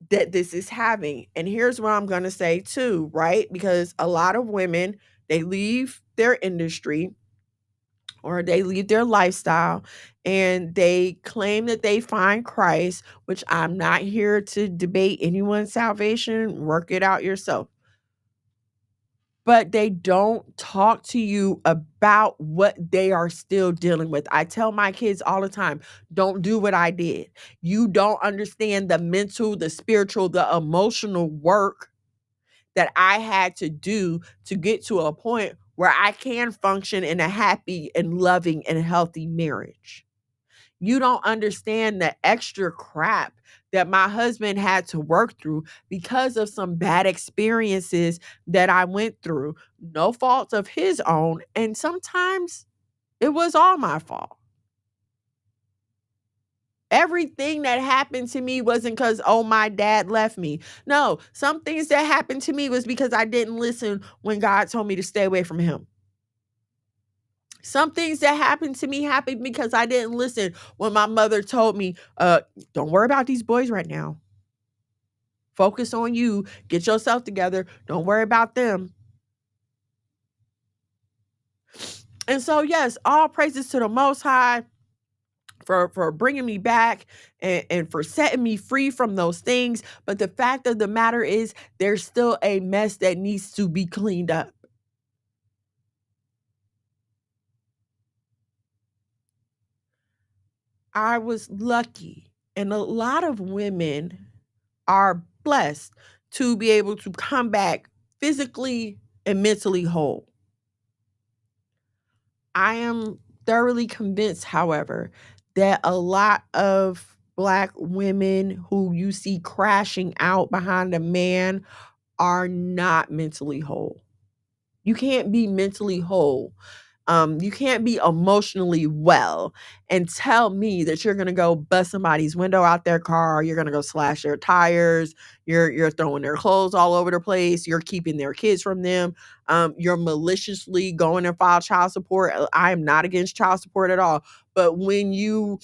that this is having. And here's what I'm going to say too, right? Because a lot of women, they leave their industry or they leave their lifestyle and they claim that they find Christ, which I'm not here to debate anyone's salvation. Work it out yourself. but they don't talk to you about what they are still dealing with. I tell my kids all the time, don't do what I did. You don't understand the mental, the spiritual, the emotional work that I had to do to get to a point where I can function in a happy and loving and healthy marriage. You don't understand the extra crap that my husband had to work through because of some bad experiences that I went through. No fault of his own. And sometimes it was all my fault. Everything that happened to me wasn't because, oh, my dad left me. No, some things that happened to me was because I didn't listen when God told me to stay away from him. Some things that happened to me happened because I didn't listen when my mother told me, don't worry about these boys right now. Focus on you. Get yourself together. Don't worry about them. And so, yes, all praises to the Most High for bringing me back and for setting me free from those things. But the fact of the matter is, there's still a mess that needs to be cleaned up. I was lucky, and a lot of women are blessed to be able to come back physically and mentally whole. I am thoroughly convinced, however, that a lot of Black women who you see crashing out behind a man are not mentally whole. You can't be mentally whole. You can't be emotionally well and tell me that you're gonna go bust somebody's window out their car, you're gonna go slash their tires, you're throwing their clothes all over the place, you're keeping their kids from them, you're maliciously going and file child support. I am not against child support at all, but when you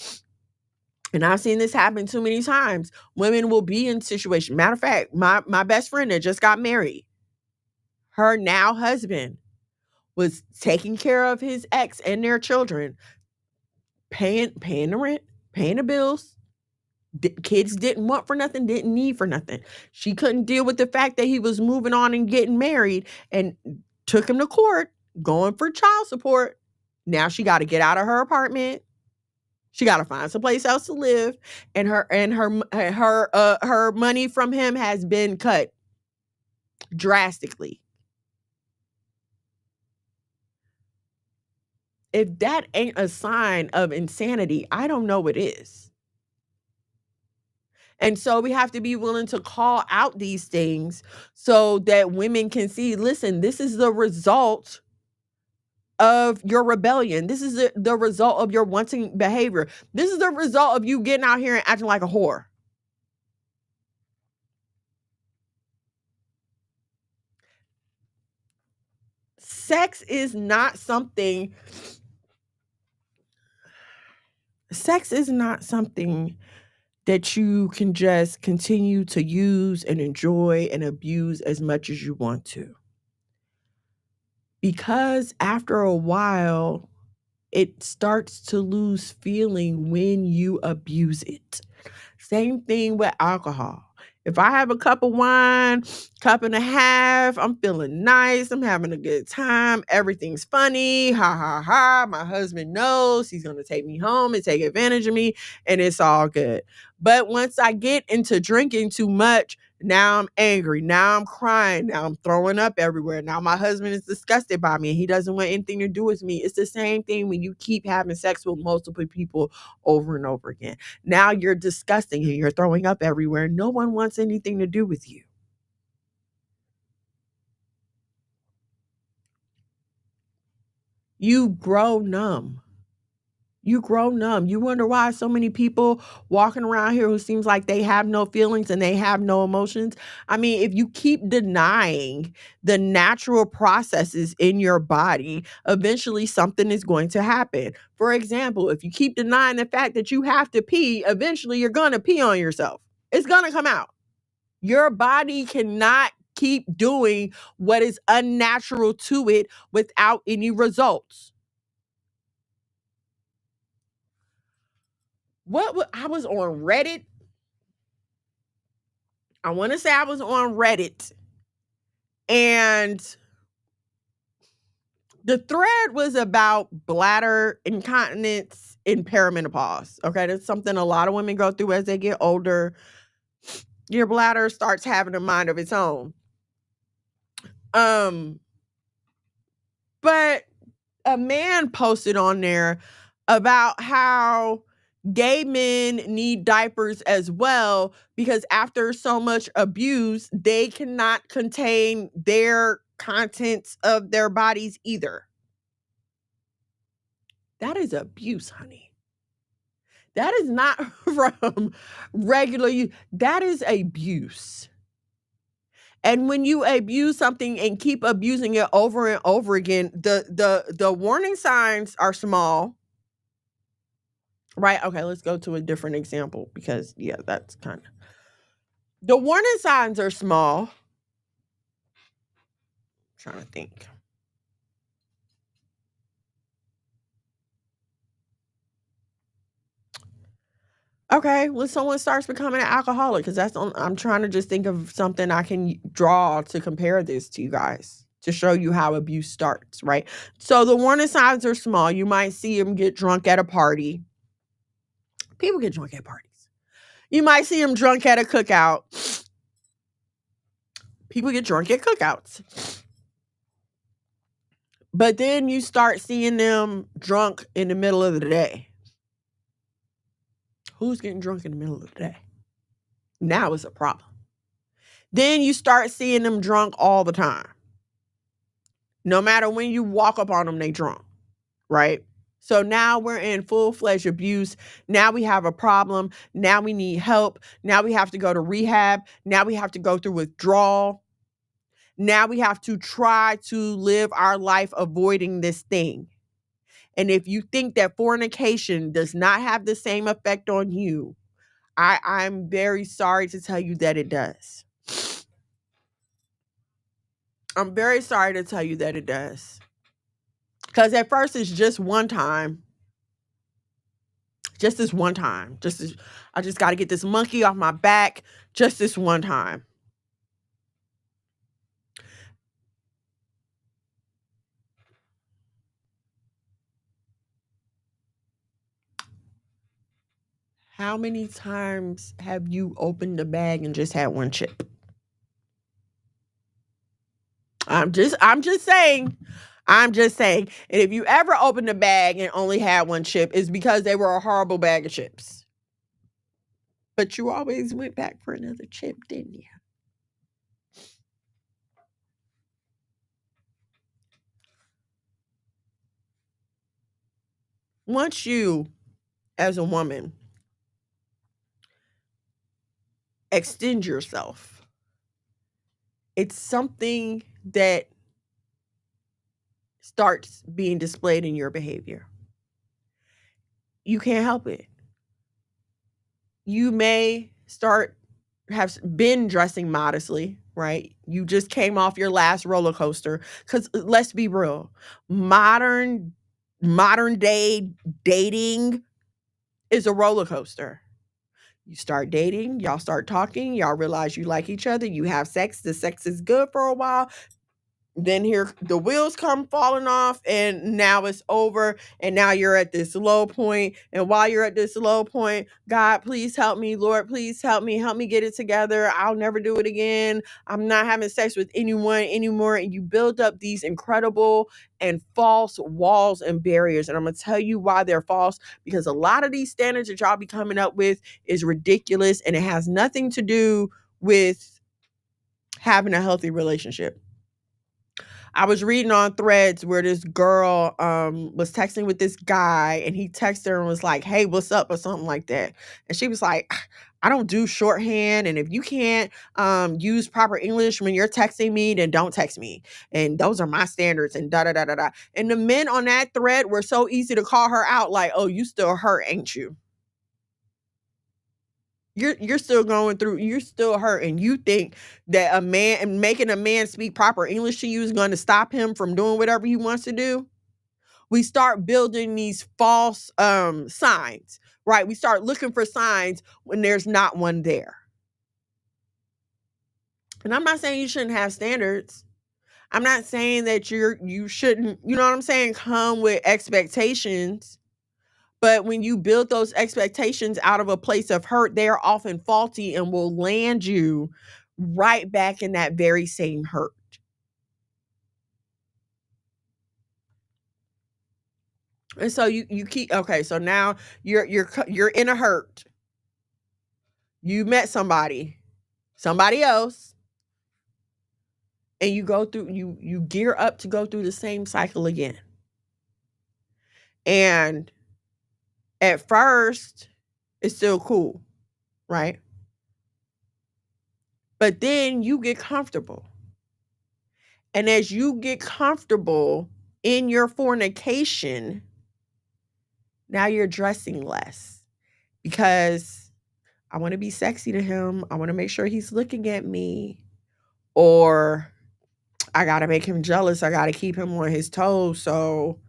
and I've seen this happen too many times, women will be in situations. Matter of fact, my best friend that just got married, her now husband was taking care of his ex and their children, paying the rent, paying the bills. Kids didn't want for nothing, didn't need for nothing. She couldn't deal with the fact that he was moving on and getting married and took him to court, going for child support. Now she got to get out of her apartment. She got to find someplace else to live, and her money from him has been cut drastically. If that ain't a sign of insanity, I don't know what is. And so we have to be willing to call out these things so that women can see, listen, this is the result of your rebellion. This is the result of your wanting behavior. This is the result of you getting out here and acting like a whore. Sex is not something that you can just continue to use and enjoy and abuse as much as you want to. Because after a while, it starts to lose feeling when you abuse it. Same thing with alcohol. If I have a cup of wine, cup and a half, I'm feeling nice, I'm having a good time, everything's funny, ha ha ha. My husband knows he's gonna take me home and take advantage of me, and it's all good. But once I get into drinking too much, now I'm angry, now I'm crying, now I'm throwing up everywhere. Now my husband is disgusted by me and he doesn't want anything to do with me. It's the same thing when you keep having sex with multiple people over and over again. Now you're disgusting and you're throwing up everywhere. No one wants anything to do with you. You grow numb. You grow numb. You wonder why so many people walking around here who seems like they have no feelings and they have no emotions. I mean, if you keep denying the natural processes in your body, eventually something is going to happen. For example, if you keep denying the fact that you have to pee, eventually you're going to pee on yourself. It's going to come out. Your body cannot keep doing what is unnatural to it without any results. I was on Reddit. I want to say I was on Reddit, and The thread was about bladder incontinence in perimenopause. Okay, that's something a lot of women go through as they get older. Your bladder starts having a mind of its own. But a man posted on there about how gay men need diapers as well because after so much abuse, they cannot contain their contents of their bodies either. That is abuse, honey. That is not from regular use. That is abuse. And when you abuse something and keep abusing it over and over again, the warning signs are small. Right? Okay, let's go to a different example because yeah, that's kind of the warning signs are small. I'm trying to think. Okay, when someone starts becoming an alcoholic, because I'm trying to just think of something I can draw to compare this to you guys to show you how abuse starts, right? So the warning signs are small. You might see them get drunk at a party. People get drunk at parties. You might see them drunk at a cookout. People get drunk at cookouts. But then you start seeing them drunk in the middle of the day. Who's getting drunk in the middle of the day? Now it's a problem. Then you start seeing them drunk all the time. No matter when you walk up on them, they drunk, right? So now we're in full-fledged abuse. Now we have a problem. Now we need help. Now we have to go to rehab. Now we have to go through withdrawal. Now we have to try to live our life avoiding this thing. And if you think that fornication does not have the same effect on you, I'm very sorry to tell you that it does. I'm very sorry to tell you that it does. Because at first it's just one time. Just this one time. I just got to get this monkey off my back. Just this one time. How many times have you opened a bag and just had one chip? I'm just saying. I'm just saying. And if you ever opened a bag and only had one chip, it's because they were a horrible bag of chips. But you always went back for another chip, didn't you? Once you, as a woman, extend yourself, it's something that starts being displayed in your behavior. You can't help it. You may have been dressing modestly, right? You just came off your last roller coaster. Because let's be real, modern day dating is a roller coaster. You start dating, y'all start talking, y'all realize you like each other, you have sex, the sex is good for a while. Then here the wheels come falling off and now it's over and now you're at this low point. And while you're at this low point, God, please help me. Lord, please help me get it together. I'll never do it again. I'm not having sex with anyone anymore. And you build up these incredible and false walls and barriers. And I'm going to tell you why they're false, because a lot of these standards that y'all be coming up with is ridiculous and it has nothing to do with having a healthy relationship. I was reading on Threads where this girl was texting with this guy and he texted her and was like, hey, what's up, or something like that. And she was like, I don't do shorthand. And if you can't use proper English when you're texting me, then don't text me. And those are my standards and da da da da da. And the men on that thread were so easy to call her out like, oh, you still hurt, ain't you? You're still going through, you're still hurt, and you think that a man and making a man speak proper English to you is going to stop him from doing whatever he wants to do. We start building these false signs, right? We start looking for signs when there's not one there. And I'm not saying you shouldn't have standards. I'm not saying that you shouldn't, you know what I'm saying, come with expectations. But when you build those expectations out of a place of hurt, they are often faulty and will land you right back in that very same hurt. And so you keep, okay, so now you're in a hurt. You met somebody else, and you go through, you gear up to go through the same cycle again. And at first, it's still cool, right? But then you get comfortable. And as you get comfortable in your fornication, now you're dressing less because I want to be sexy to him. I want to make sure he's looking at me. Or I got to make him jealous. I got to keep him on his toes. So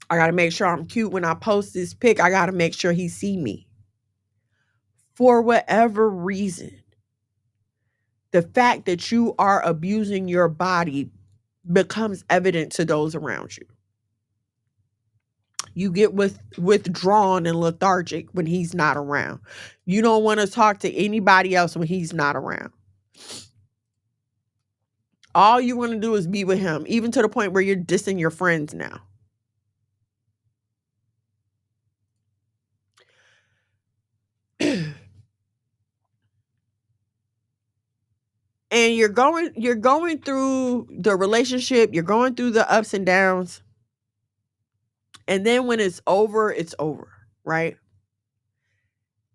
I got to make sure I'm cute when I post this pic. I got to make sure he see me. For whatever reason, the fact that you are abusing your body becomes evident to those around you. You get withdrawn and lethargic when he's not around. You don't want to talk to anybody else when he's not around. All you want to do is be with him, even to the point where you're dissing your friends now. And you're going through the relationship, you're going through the ups and downs. And then when it's over, right?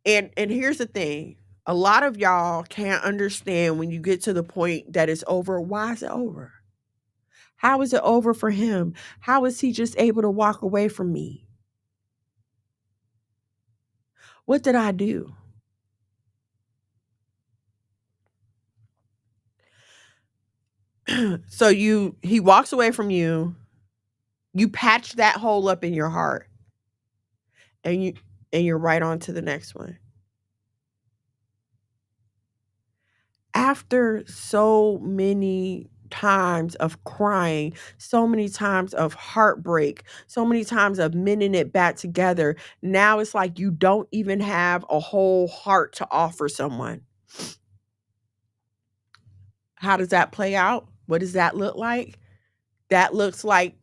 And here's the thing. A lot of y'all can't understand when you get to the point that it's over. Why is it over? How is it over for him? How is he just able to walk away from me? What did I do? So he walks away from you. You patch that hole up in your heart. And you're right on to the next one. After so many times of crying, so many times of heartbreak, so many times of mending it back together, now it's like you don't even have a whole heart to offer someone. How does that play out? What does that look like? That looks like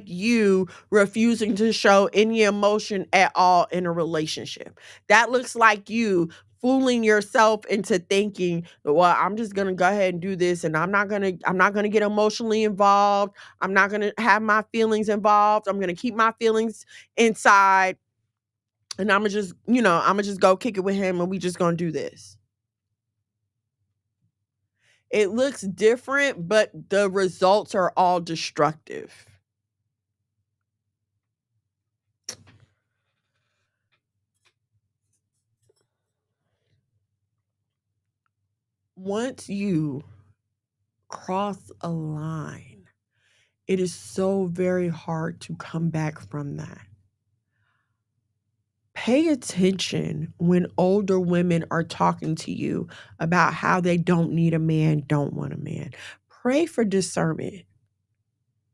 you refusing to show any emotion at all in a relationship. That looks like you fooling yourself into thinking, well, I'm just going to go ahead and do this, and I'm not going to get emotionally involved. I'm not going to have my feelings involved. I'm going to keep my feelings inside, and I'm going to just go kick it with him, and we just going to do this. It looks different, but the results are all destructive. Once you cross a line, it is so very hard to come back from that. Pay attention when older women are talking to you about how they don't need a man, don't want a man. Pray for discernment.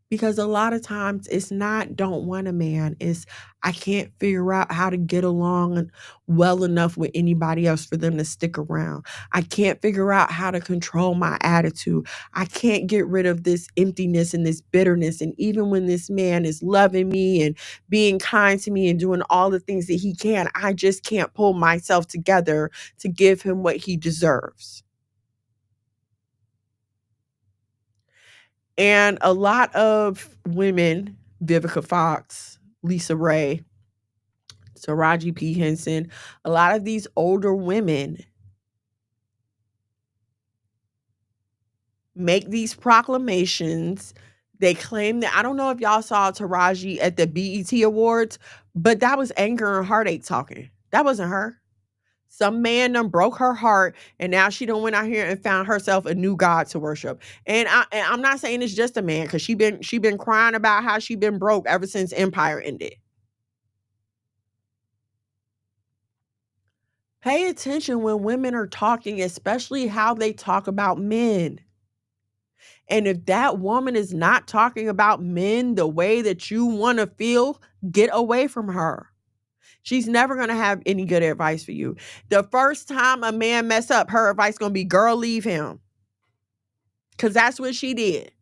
Because a lot of times it's not don't want a man, it's I can't figure out how to get along well enough with anybody else for them to stick around. I can't figure out how to control my attitude. I can't get rid of this emptiness and this bitterness. And even when this man is loving me and being kind to me and doing all the things that he can, I just can't pull myself together to give him what he deserves. And a lot of women, Vivica Fox, Lisa Ray, Taraji P. Henson, a lot of these older women make these proclamations. They claim that, I don't know if y'all saw Taraji at the BET Awards, but that was anger and heartache talking. That wasn't her. Some man done broke her heart, and now she done went out here and found herself a new God to worship. And I'm not saying it's just a man, because she been crying about how she been broke ever since Empire ended. Pay attention when women are talking, especially how they talk about men. And if that woman is not talking about men the way that you want to feel, get away from her. She's never going to have any good advice for you. The first time a man mess up, her advice going to be, girl, leave him. Because that's what she did.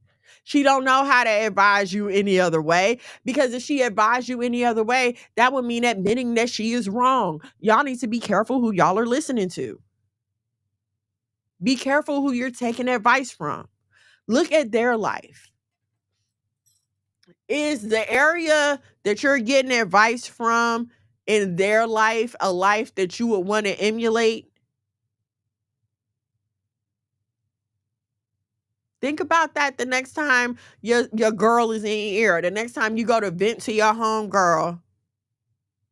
She don't know how to advise you any other way, because if she advised you any other way, that would mean admitting that she is wrong. Y'all need to be careful who y'all are listening to. Be careful who you're taking advice from. Look at their life. Is the area that you're getting advice from in their life a life that you would want to emulate? Think about that the next time your girl is in your ear. The next time you go to vent to your home girl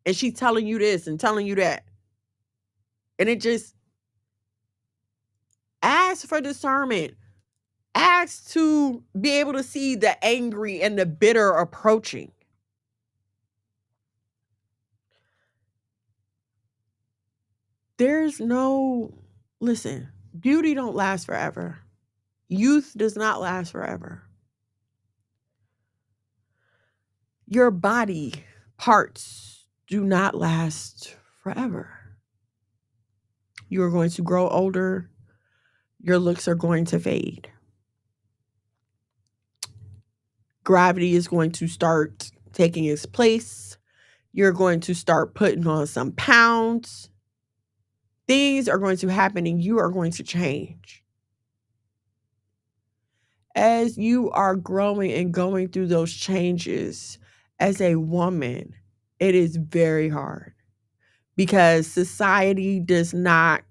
and she's telling you this and telling you that. And it just, ask for discernment. Ask to be able to see the angry and the bitter approaching. Listen, beauty don't last forever. Youth does not last forever. Your body parts do not last forever. You are going to grow older. Your looks are going to fade. Gravity is going to start taking its place. You're going to start putting on some pounds. Things are going to happen and you are going to change. As you are growing and going through those changes as a woman, it is very hard because society does not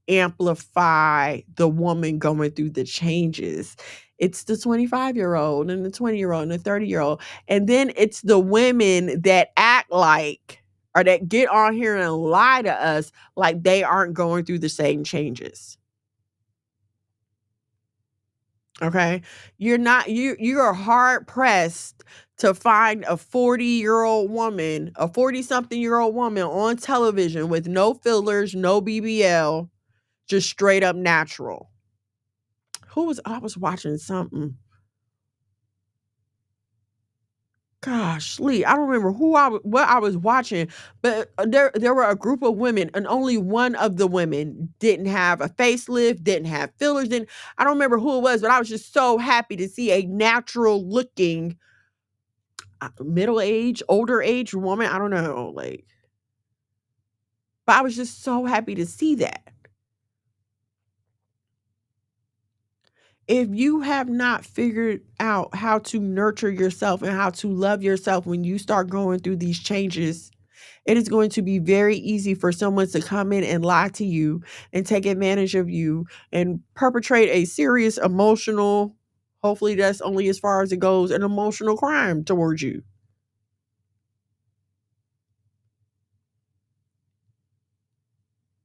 amplify the woman going through the changes. It's the 25-year-old and the 20-year-old and the 30-year-old. And then it's the women that act like, or that get on here and lie to us like they aren't going through the same changes. Okay? You are hard pressed to find a 40-year-old woman, a 40-something-year-old woman on television with no fillers, no BBL, just straight up natural. I was watching something. Gosh, Lee, I don't remember what I was watching, but there were a group of women, and only one of the women didn't have a facelift, didn't have fillers. I don't remember who it was, but I was just so happy to see a natural looking, middle-aged, older age woman. I don't know, but I was just so happy to see that. If you have not figured out how to nurture yourself and how to love yourself when you start going through these changes, it is going to be very easy for someone to come in and lie to you and take advantage of you and perpetrate a serious emotional, hopefully that's only as far as it goes, an emotional crime towards you.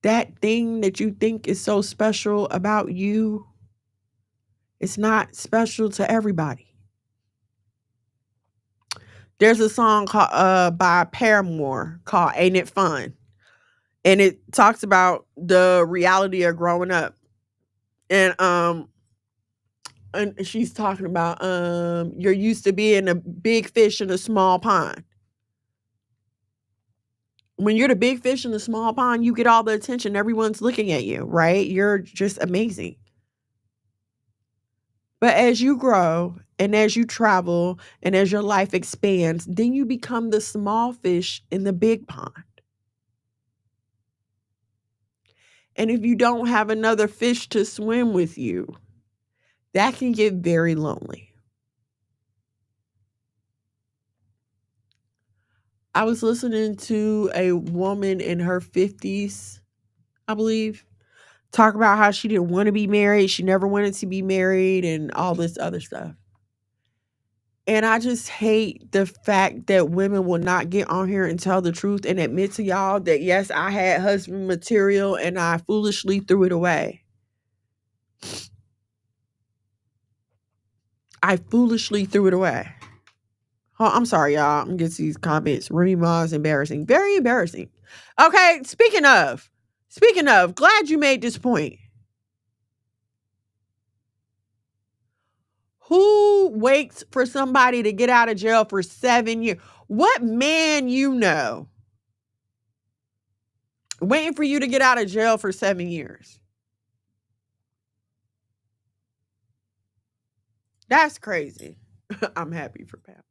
That thing that you think is so special about you, it's not special to everybody. There's a song by Paramore called Ain't It Fun? And it talks about the reality of growing up. And she's talking about you're used to being a big fish in a small pond. When you're the big fish in the small pond, you get all the attention. Everyone's looking at you, right? You're just amazing. But as you grow and as you travel and as your life expands, then you become the small fish in the big pond. And if you don't have another fish to swim with you, that can get very lonely. I was listening to a woman in her 50s, I believe, talk about how she didn't want to be married. She never wanted to be married and all this other stuff. And I just hate the fact that women will not get on here and tell the truth and admit to y'all that, yes, I had husband material and I foolishly threw it away. I foolishly threw it away. Oh, I'm sorry, y'all. I'm getting these comments. Remy Ma is embarrassing. Very embarrassing. Okay, speaking of, Speaking of, glad you made this point. Who waits for somebody to get out of jail for 7 years? What man you know waiting for you to get out of jail for 7 years? That's crazy. I'm happy for Pam.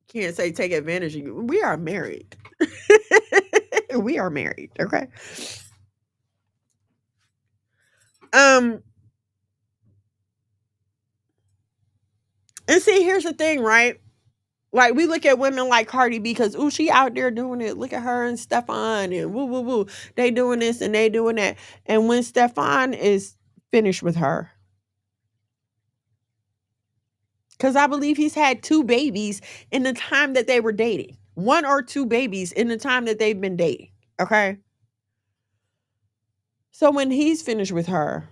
Can't say take advantage of you. We are married. We are married, okay? And see, here's the thing, right? Like, we look at women like Cardi B because, ooh, she out there doing it. Look at her and Stefan and woo, woo, woo. They doing this and they doing that. And when Stefan is finished with her, because I believe he's had 2 babies in the time that they were dating. 1 or 2 babies in the time that they've been dating, okay? So when he's finished with her,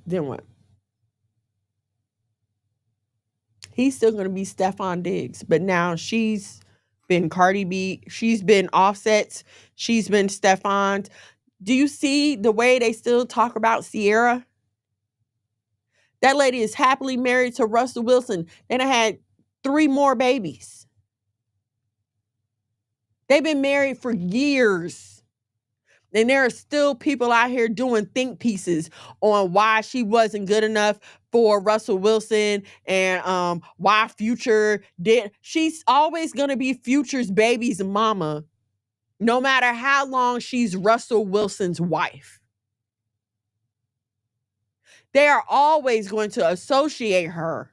then what? He's still going to be Stefan Diggs, but now she's been Cardi B. She's been Offset's. She's been Stefan's. Do you see the way they still talk about Ciara? That lady is happily married to Russell Wilson. They done had 3 more babies. They've been married for years. And there are still people out here doing think pieces on why she wasn't good enough for Russell Wilson and why Future did. She's always going to be Future's baby's mama, no matter how long she's Russell Wilson's wife. They are always going to associate her.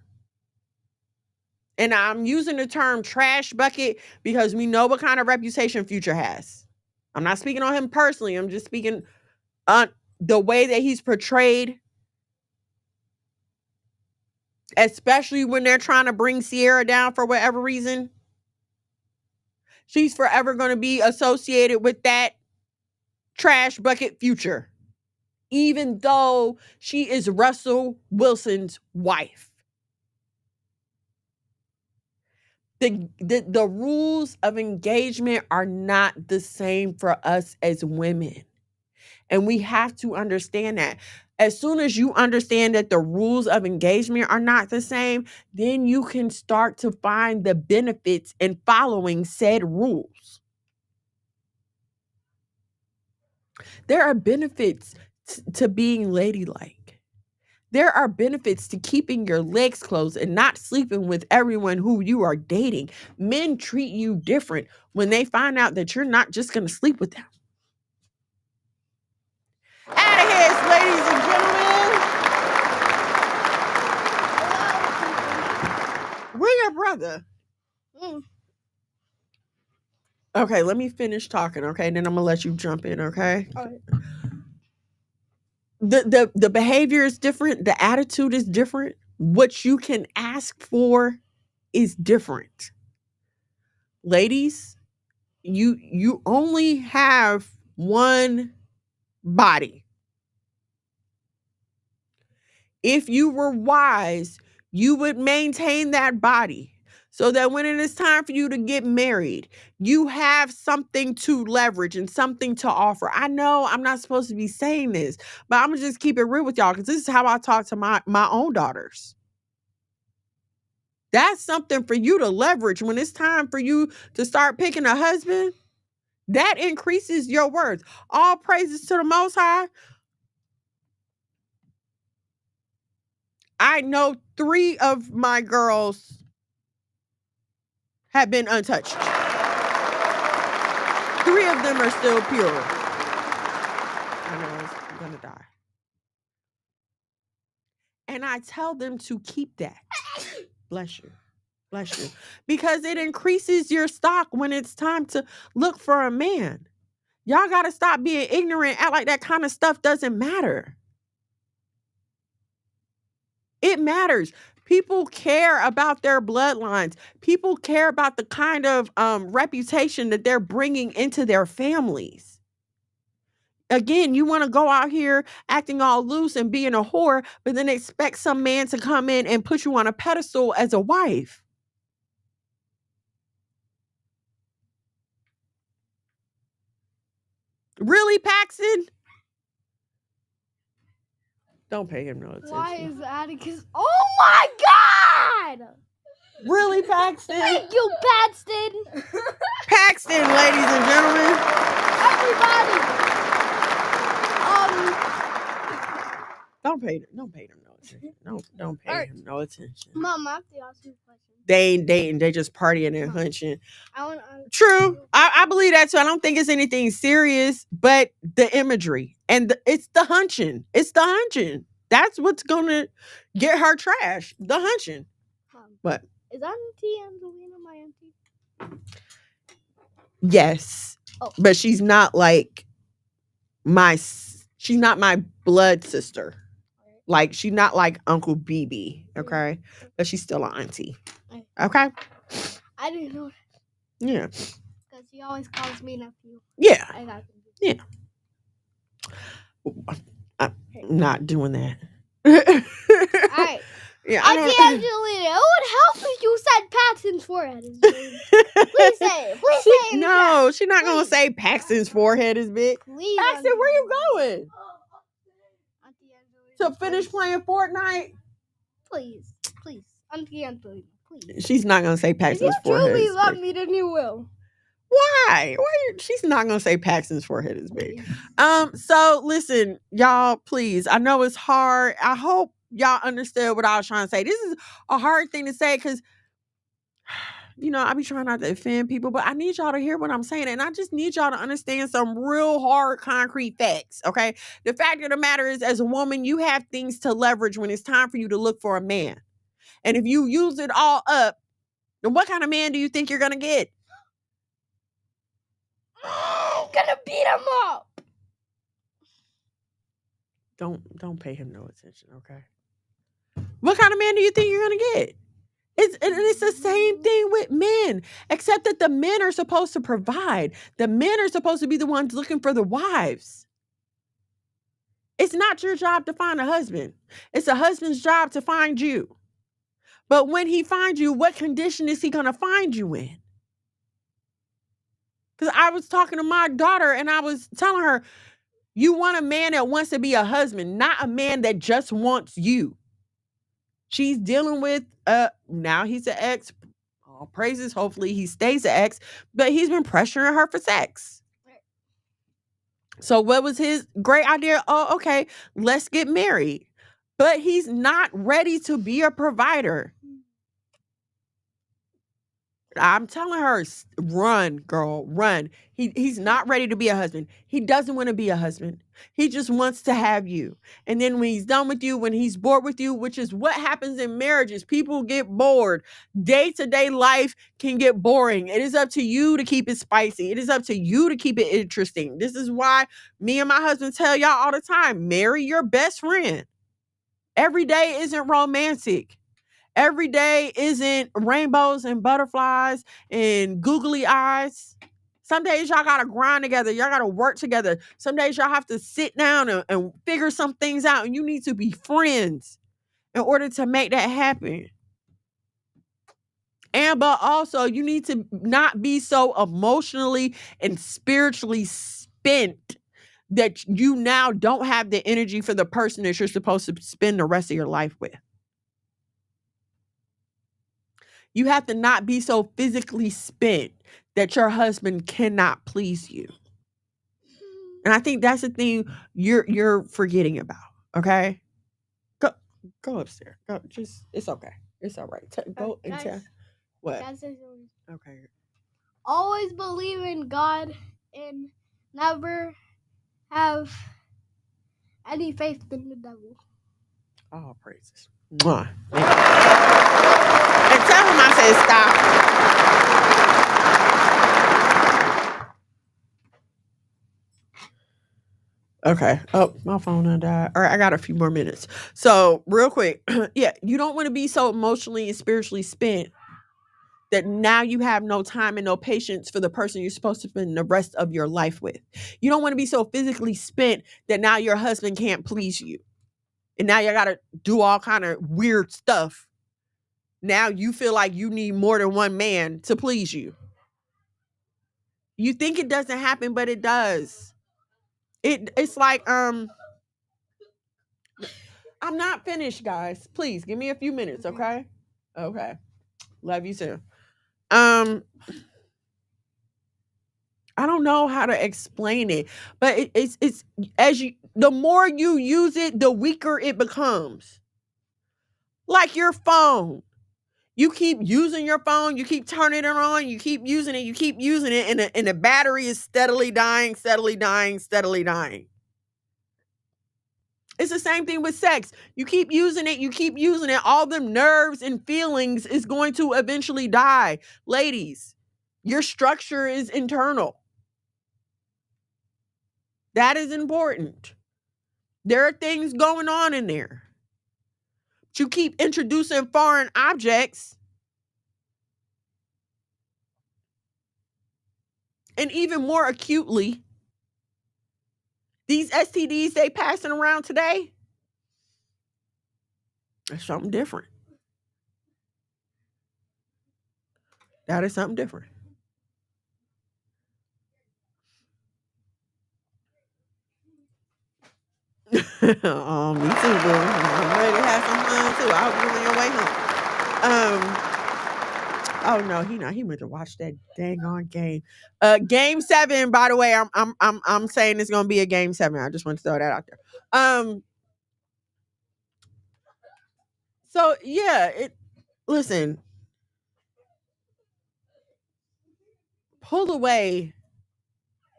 And I'm using the term trash bucket because we know what kind of reputation Future has. I'm not speaking on him personally. I'm just speaking on the way that he's portrayed, especially when they're trying to bring Ciara down for whatever reason. She's forever going to be associated with that trash bucket Future, even though she is Russell Wilson's wife. The rules of engagement are not the same for us as women. And we have to understand that. As soon as you understand that the rules of engagement are not the same, then you can start to find the benefits in following said rules. There are benefits to being ladylike. There are benefits to keeping your legs closed and not sleeping with everyone who you are dating. Men treat you different when they find out that you're not just going to sleep with them. Out of here, ladies and gentlemen. Where your brother? Okay, let me finish talking, okay? Then I'm going to let you jump in, okay? All right. The behavior is different. The attitude is different. What you can ask for is different. Ladies, you only have one body. If you were wise, you would maintain that body so that when it is time for you to get married, you have something to leverage and something to offer. I know I'm not supposed to be saying this, but I'm going to just keep it real with y'all because this is how I talk to my own daughters. That's something for you to leverage when it's time for you to start picking a husband. That increases your worth. All praises to the Most High. I know 3 of my girls have been untouched. 3 of them are still pure. I know I'm gonna die. And I tell them to keep that. Bless you. Bless you. Because it increases your stock when it's time to look for a man. Y'all gotta stop being ignorant, act like that kind of stuff doesn't matter. It matters. People care about their bloodlines. People care about the kind of reputation that they're bringing into their families. Again, you want to go out here acting all loose and being a whore, but then expect some man to come in and put you on a pedestal as a wife. Really, Paxton? Don't pay him no attention. Why is Atticus? Oh my God! Really, Paxton? Thank you, Paxton. Paxton, ladies and gentlemen. Everybody. Don't pay them no attention. Don't pay Alright. him no attention. Mom, I have to ask you a question. They ain't dating. They just partying and hunching. I want to. True. I believe that too. I don't think it's anything serious, but the imagery and it's the hunching. It's the hunching. That's what's gonna get her trash. The hunching. What? Is Auntie Angelina my auntie? Yes. Oh. But she's not like she's not my blood sister. Like she's not like Uncle BB, okay? But she's still an auntie. Okay? I didn't know Yeah. because she always calls me nephew. Yeah. I got Yeah. I'm not doing that. Alright. Yeah, I Auntie don't- Angelina, it would help if you said Paxton's forehead is big. Please say it. Please say it. in the chat. No, she's not gonna Please. say Paxton's forehead is big. Please. Paxton, where you going? Auntie Angelina, To finish please. playing Fortnite? Please. Please. Auntie Angelina, please. She's not gonna say If you Paxton's forehead truly is love big. me, then you will. Why? She's not gonna say Paxton's forehead is big. So listen, y'all, please. I know it's hard. I hope y'all understood what I was trying to say. This is a hard thing to say because I be trying not to offend people, but I need y'all to hear what I'm saying. And I just need y'all to understand some real hard, concrete facts. Okay. The fact of the matter is, as a woman, you have things to leverage when it's time for you to look for a man. And if you use it all up, then what kind of man do you think you're gonna get? I'm gonna beat him up. Don't pay him no attention, okay? What kind of man do you think you're gonna get? It's the same thing with men, except that the men are supposed to provide. The men are supposed to be the ones looking for the wives. It's not your job to find a husband. It's a husband's job to find you. But when he finds you, what condition is he gonna find you in? Because I was talking to my daughter and I was telling her, you want a man that wants to be a husband, not a man that just wants you. She's dealing with now he's an ex. All praises. Hopefully he stays an ex, but he's been pressuring her for sex. So what was his great idea? Oh, okay, let's get married. But he's not ready to be a provider. I'm telling her, run, girl, run. He's not ready to be a husband. He doesn't want to be a husband. He just wants to have you. And then when he's done with you, when he's bored with you, which is what happens in marriages, people get bored. Day-to-day life can get boring. It is up to you to keep it spicy. It is up to you to keep it interesting. This is why me and my husband tell y'all all the time, marry your best friend. Every day isn't romantic. Every day isn't rainbows and butterflies and googly eyes. Some days y'all gotta grind together. Y'all gotta work together. Some days y'all have to sit down and figure some things out, and you need to be friends in order to make that happen. But also you need to not be so emotionally and spiritually spent that you now don't have the energy for the person that you're supposed to spend the rest of your life with. You have to not be so physically spent that your husband cannot please you. And I think that's the thing you're forgetting about. Okay? Go upstairs. Go, it's okay. It's all right. Go and tell. What? Okay. Always believe in God and never have any faith in the devil. All praises. Mwah. And tell him I said stop. Okay. Oh, my phone done died. All right, I got a few more minutes. So, real quick. Yeah, you don't want to be so emotionally and spiritually spent that now you have no time and no patience for the person you're supposed to spend the rest of your life with. You don't want to be so physically spent that now your husband can't please you. And now you got to do all kind of weird stuff. Now you feel like you need more than one man to please you. You think it doesn't happen, but it does. It's like I'm not finished, guys. Please give me a few minutes, okay? Okay. Love you too. I don't know how to explain it, but it's the more you use it, the weaker it becomes. Like your phone. You keep using your phone, you keep turning it on, you keep using it, and the battery is steadily dying, steadily dying, steadily dying. It's the same thing with sex. You keep using it, all them nerves and feelings is going to eventually die. Ladies, your structure is internal. That is important. There are things going on in there. But you keep introducing foreign objects. And even more acutely, these STDs they passing around today, that's something different. That is something different. Oh, me too, boo. I'm ready to have some fun too. I hope you're on your way home. Oh no, he not. He went to watch that dang on game. Game 7. By the way, I'm saying it's gonna be a game 7. I just want to throw that out there. So yeah, listen. Pull away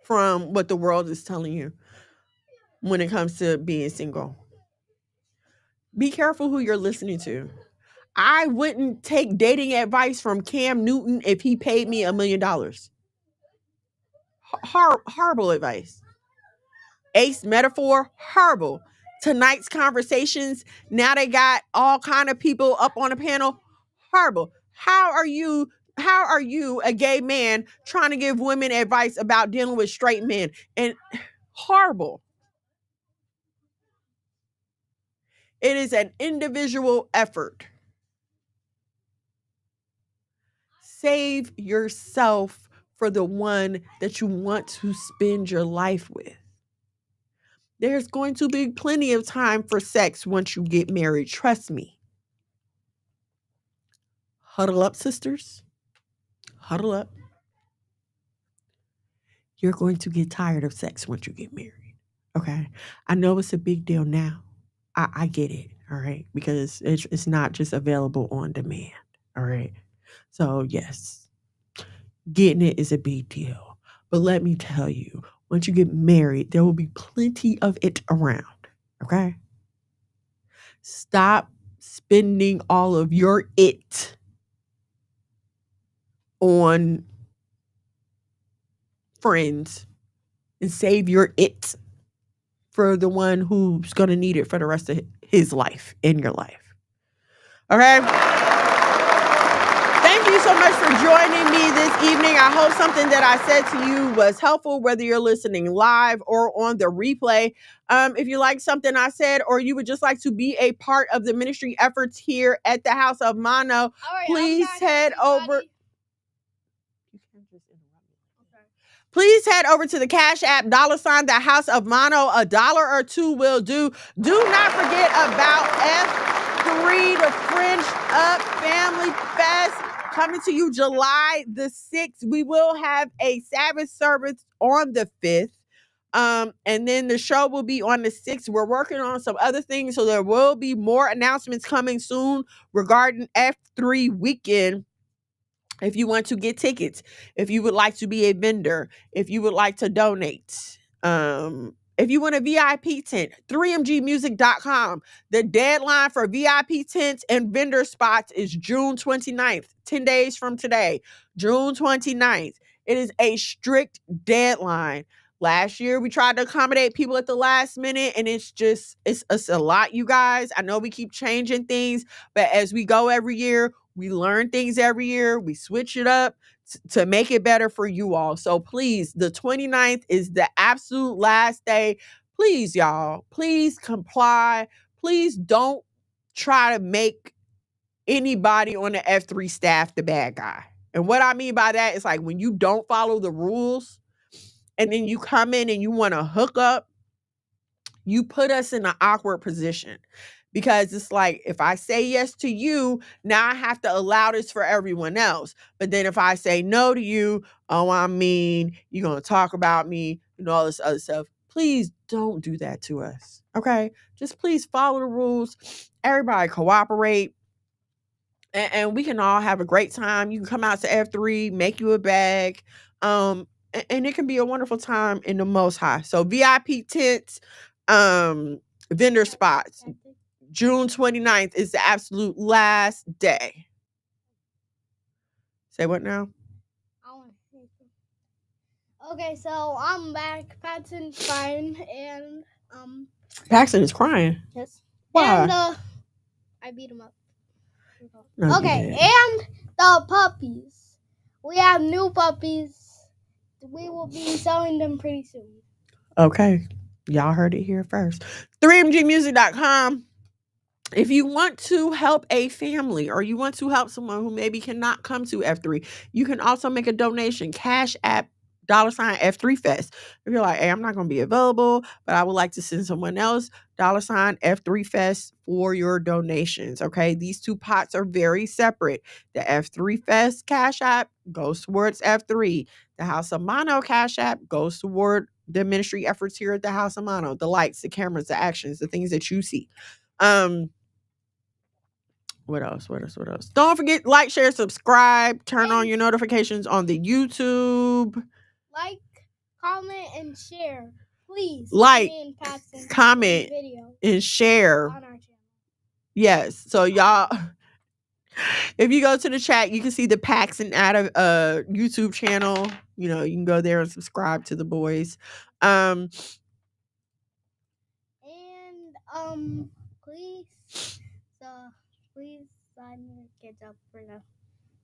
from what the world is telling you when it comes to being single. Be careful who you're listening to. I wouldn't take dating advice from Cam Newton if he paid me $1 million. Horrible advice. Ace Metaphor, horrible. Tonight's conversations, now they got all kind of people up on the panel, horrible. How are you, a gay man, trying to give women advice about dealing with straight men? And horrible. It is an individual effort. Save yourself for the one that you want to spend your life with. There's going to be plenty of time for sex once you get married. Trust me. Huddle up, sisters. Huddle up. You're going to get tired of sex once you get married. Okay? I know it's a big deal now. I get it. All right? Because it's not just available on demand. All right? So, yes, getting it is a big deal. But let me tell you, once you get married, there will be plenty of it around. Okay? Stop spending all of your it on friends and save your it for the one who's going to need it for the rest of his life, in your life. Okay? Thank you so much for joining me this evening. I hope something that I said to you was helpful, whether you're listening live or on the replay. If you like something I said, or you would just like to be a part of the ministry efforts here at the House of Mono, please head over. Please head over to the Cash App, $ the House of Mono. $1 or $2 will do. Do not forget about F3, the French Up Family Fest, coming to you July the 6th. We will have a Sabbath service on the 5th. And then the show will be on the 6th. We're working on some other things, so there will be more announcements coming soon regarding F3 weekend. If you want to get tickets, if you would like to be a vendor, if you would like to donate, if you want a VIP tent, 3mgmusic.com. The deadline for VIP tents and vendor spots is June 29th, 10 days from today, June 29th. It is a strict deadline. Last year, we tried to accommodate people at the last minute, and it's a lot, you guys. I know we keep changing things, but as we go every year, we learn things every year. We switch it up to make it better for you all. So please, the 29th is the absolute last day. Please, y'all, please comply. Please don't try to make anybody on the F3 staff the bad guy. And what I mean by that is, like, when you don't follow the rules and then you come in and you want to hook up You put us in an awkward position because it's like, if I say yes to you, now I have to allow this for everyone else. But then if I say no to you, oh, I'm mean, you're going to talk about me and all this other stuff. Please don't do that to us. Okay? Just please follow the rules. Everybody cooperate. And we can all have a great time. You can come out to F3, make you a bag. And it can be a wonderful time in the Most High. So VIP tents, vendor spots. June 29th is the absolute last day. Say what now? I want to say something. Okay, so I'm back. Patson's fine, and Paxton is crying. yes. Why? And I beat him up. No, you Okay, didn't. and the puppies. We have new puppies. We will be selling them pretty soon. Okay. Y'all heard it here first. 3mgmusic.com. If you want to help a family or you want to help someone who maybe cannot come to F3, you can also make a donation. Cash App $F3 Fest. If you're like, hey, I'm not going to be available, but I would like to send someone else, $F3 Fest for your donations. Okay. These two pots are very separate. The F3 Fest Cash App goes towards F3. The House of Mono Cash App goes toward the ministry efforts here at the House of Mono, the lights, the cameras, the actions, the things that you see. What else? Don't forget, like, share, subscribe, turn on your notifications on the YouTube. Like, comment, and share. Please. Like, me and Patson comment, video and share. on our channel. Yes. So y'all, if you go to the chat, you can see the Paxton YouTube channel. You know, you can go there and subscribe to the boys. Please sign your kids up for the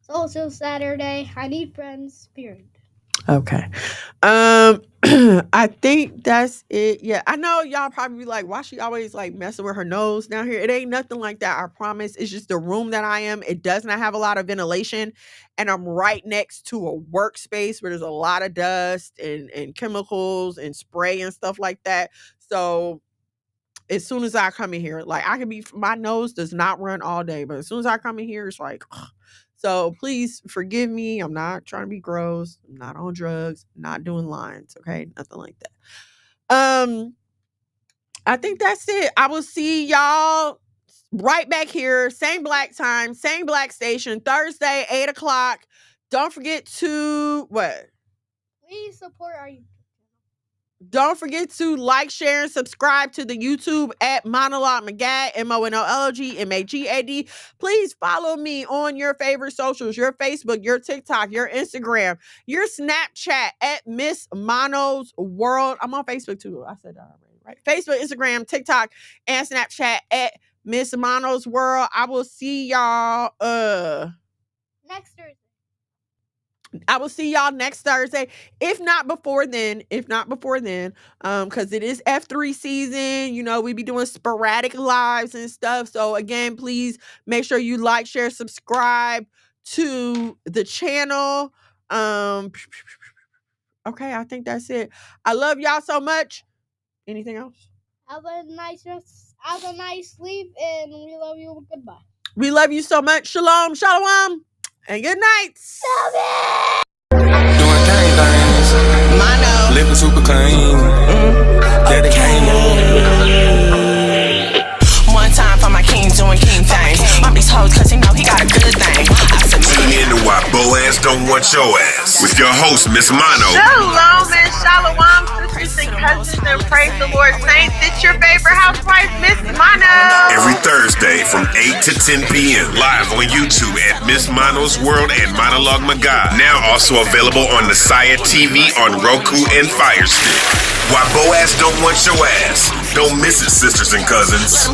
Social Saturday. I need friends, period. Okay. I think that's it. Yeah, I know y'all probably be like, why she always like messing with her nose down here? It ain't nothing like that, I promise. It's just the room that I am. It does not have a lot of ventilation, and I'm right next to a workspace where there's a lot of dust and chemicals and spray and stuff like that. So as soon as I come in here, like, my nose does not run all day, but as soon as I come in here, it's like, ugh. So please forgive me. I'm not trying to be gross. I'm not on drugs. I'm not doing lines. Okay. Nothing like that. I think that's it. I will see y'all right back here. Same black time, same black station, Thursday, 8:00. Don't forget to Please support our YouTube. Don't forget to like, share, and subscribe to the YouTube at Monologue Magad, MONOLOGMAGAD. Please follow me on your favorite socials, your Facebook, your TikTok, your Instagram, your Snapchat at Miss Mono's World. I'm on Facebook too. I said that already, right? Facebook, Instagram, TikTok, and Snapchat at Miss Mono's World. I will see y'all Next Thursday. I will see y'all next Thursday. If not before then, because it is F3 season. You know, we be doing sporadic lives and stuff. So again, please make sure you like, share, subscribe to the channel. Okay, I think that's it. I love y'all so much. Anything else? Have a nice sleep, and we love you. Goodbye. We love you so much. Shalom, shalom, and good night. Doing things. Mono. Living super clean. One time for my king doing king things. Mom these hoes cause he know he got a good thing. I said, Tune in to Why Boaz Don't Want Your Ass with your host, Miss Mono. Shalom and shalom, sisters and cousins, and praise the Lord saints. It's your favorite housewife, Miss Mono. Every Thursday from 8 to 10 p.m. live on YouTube at Miss Mono's World and Monologue Magad. Now also available on Messiah TV on Roku and Fire Stick. Why Boaz Don't Want Your Ass. Don't miss it, sisters and cousins.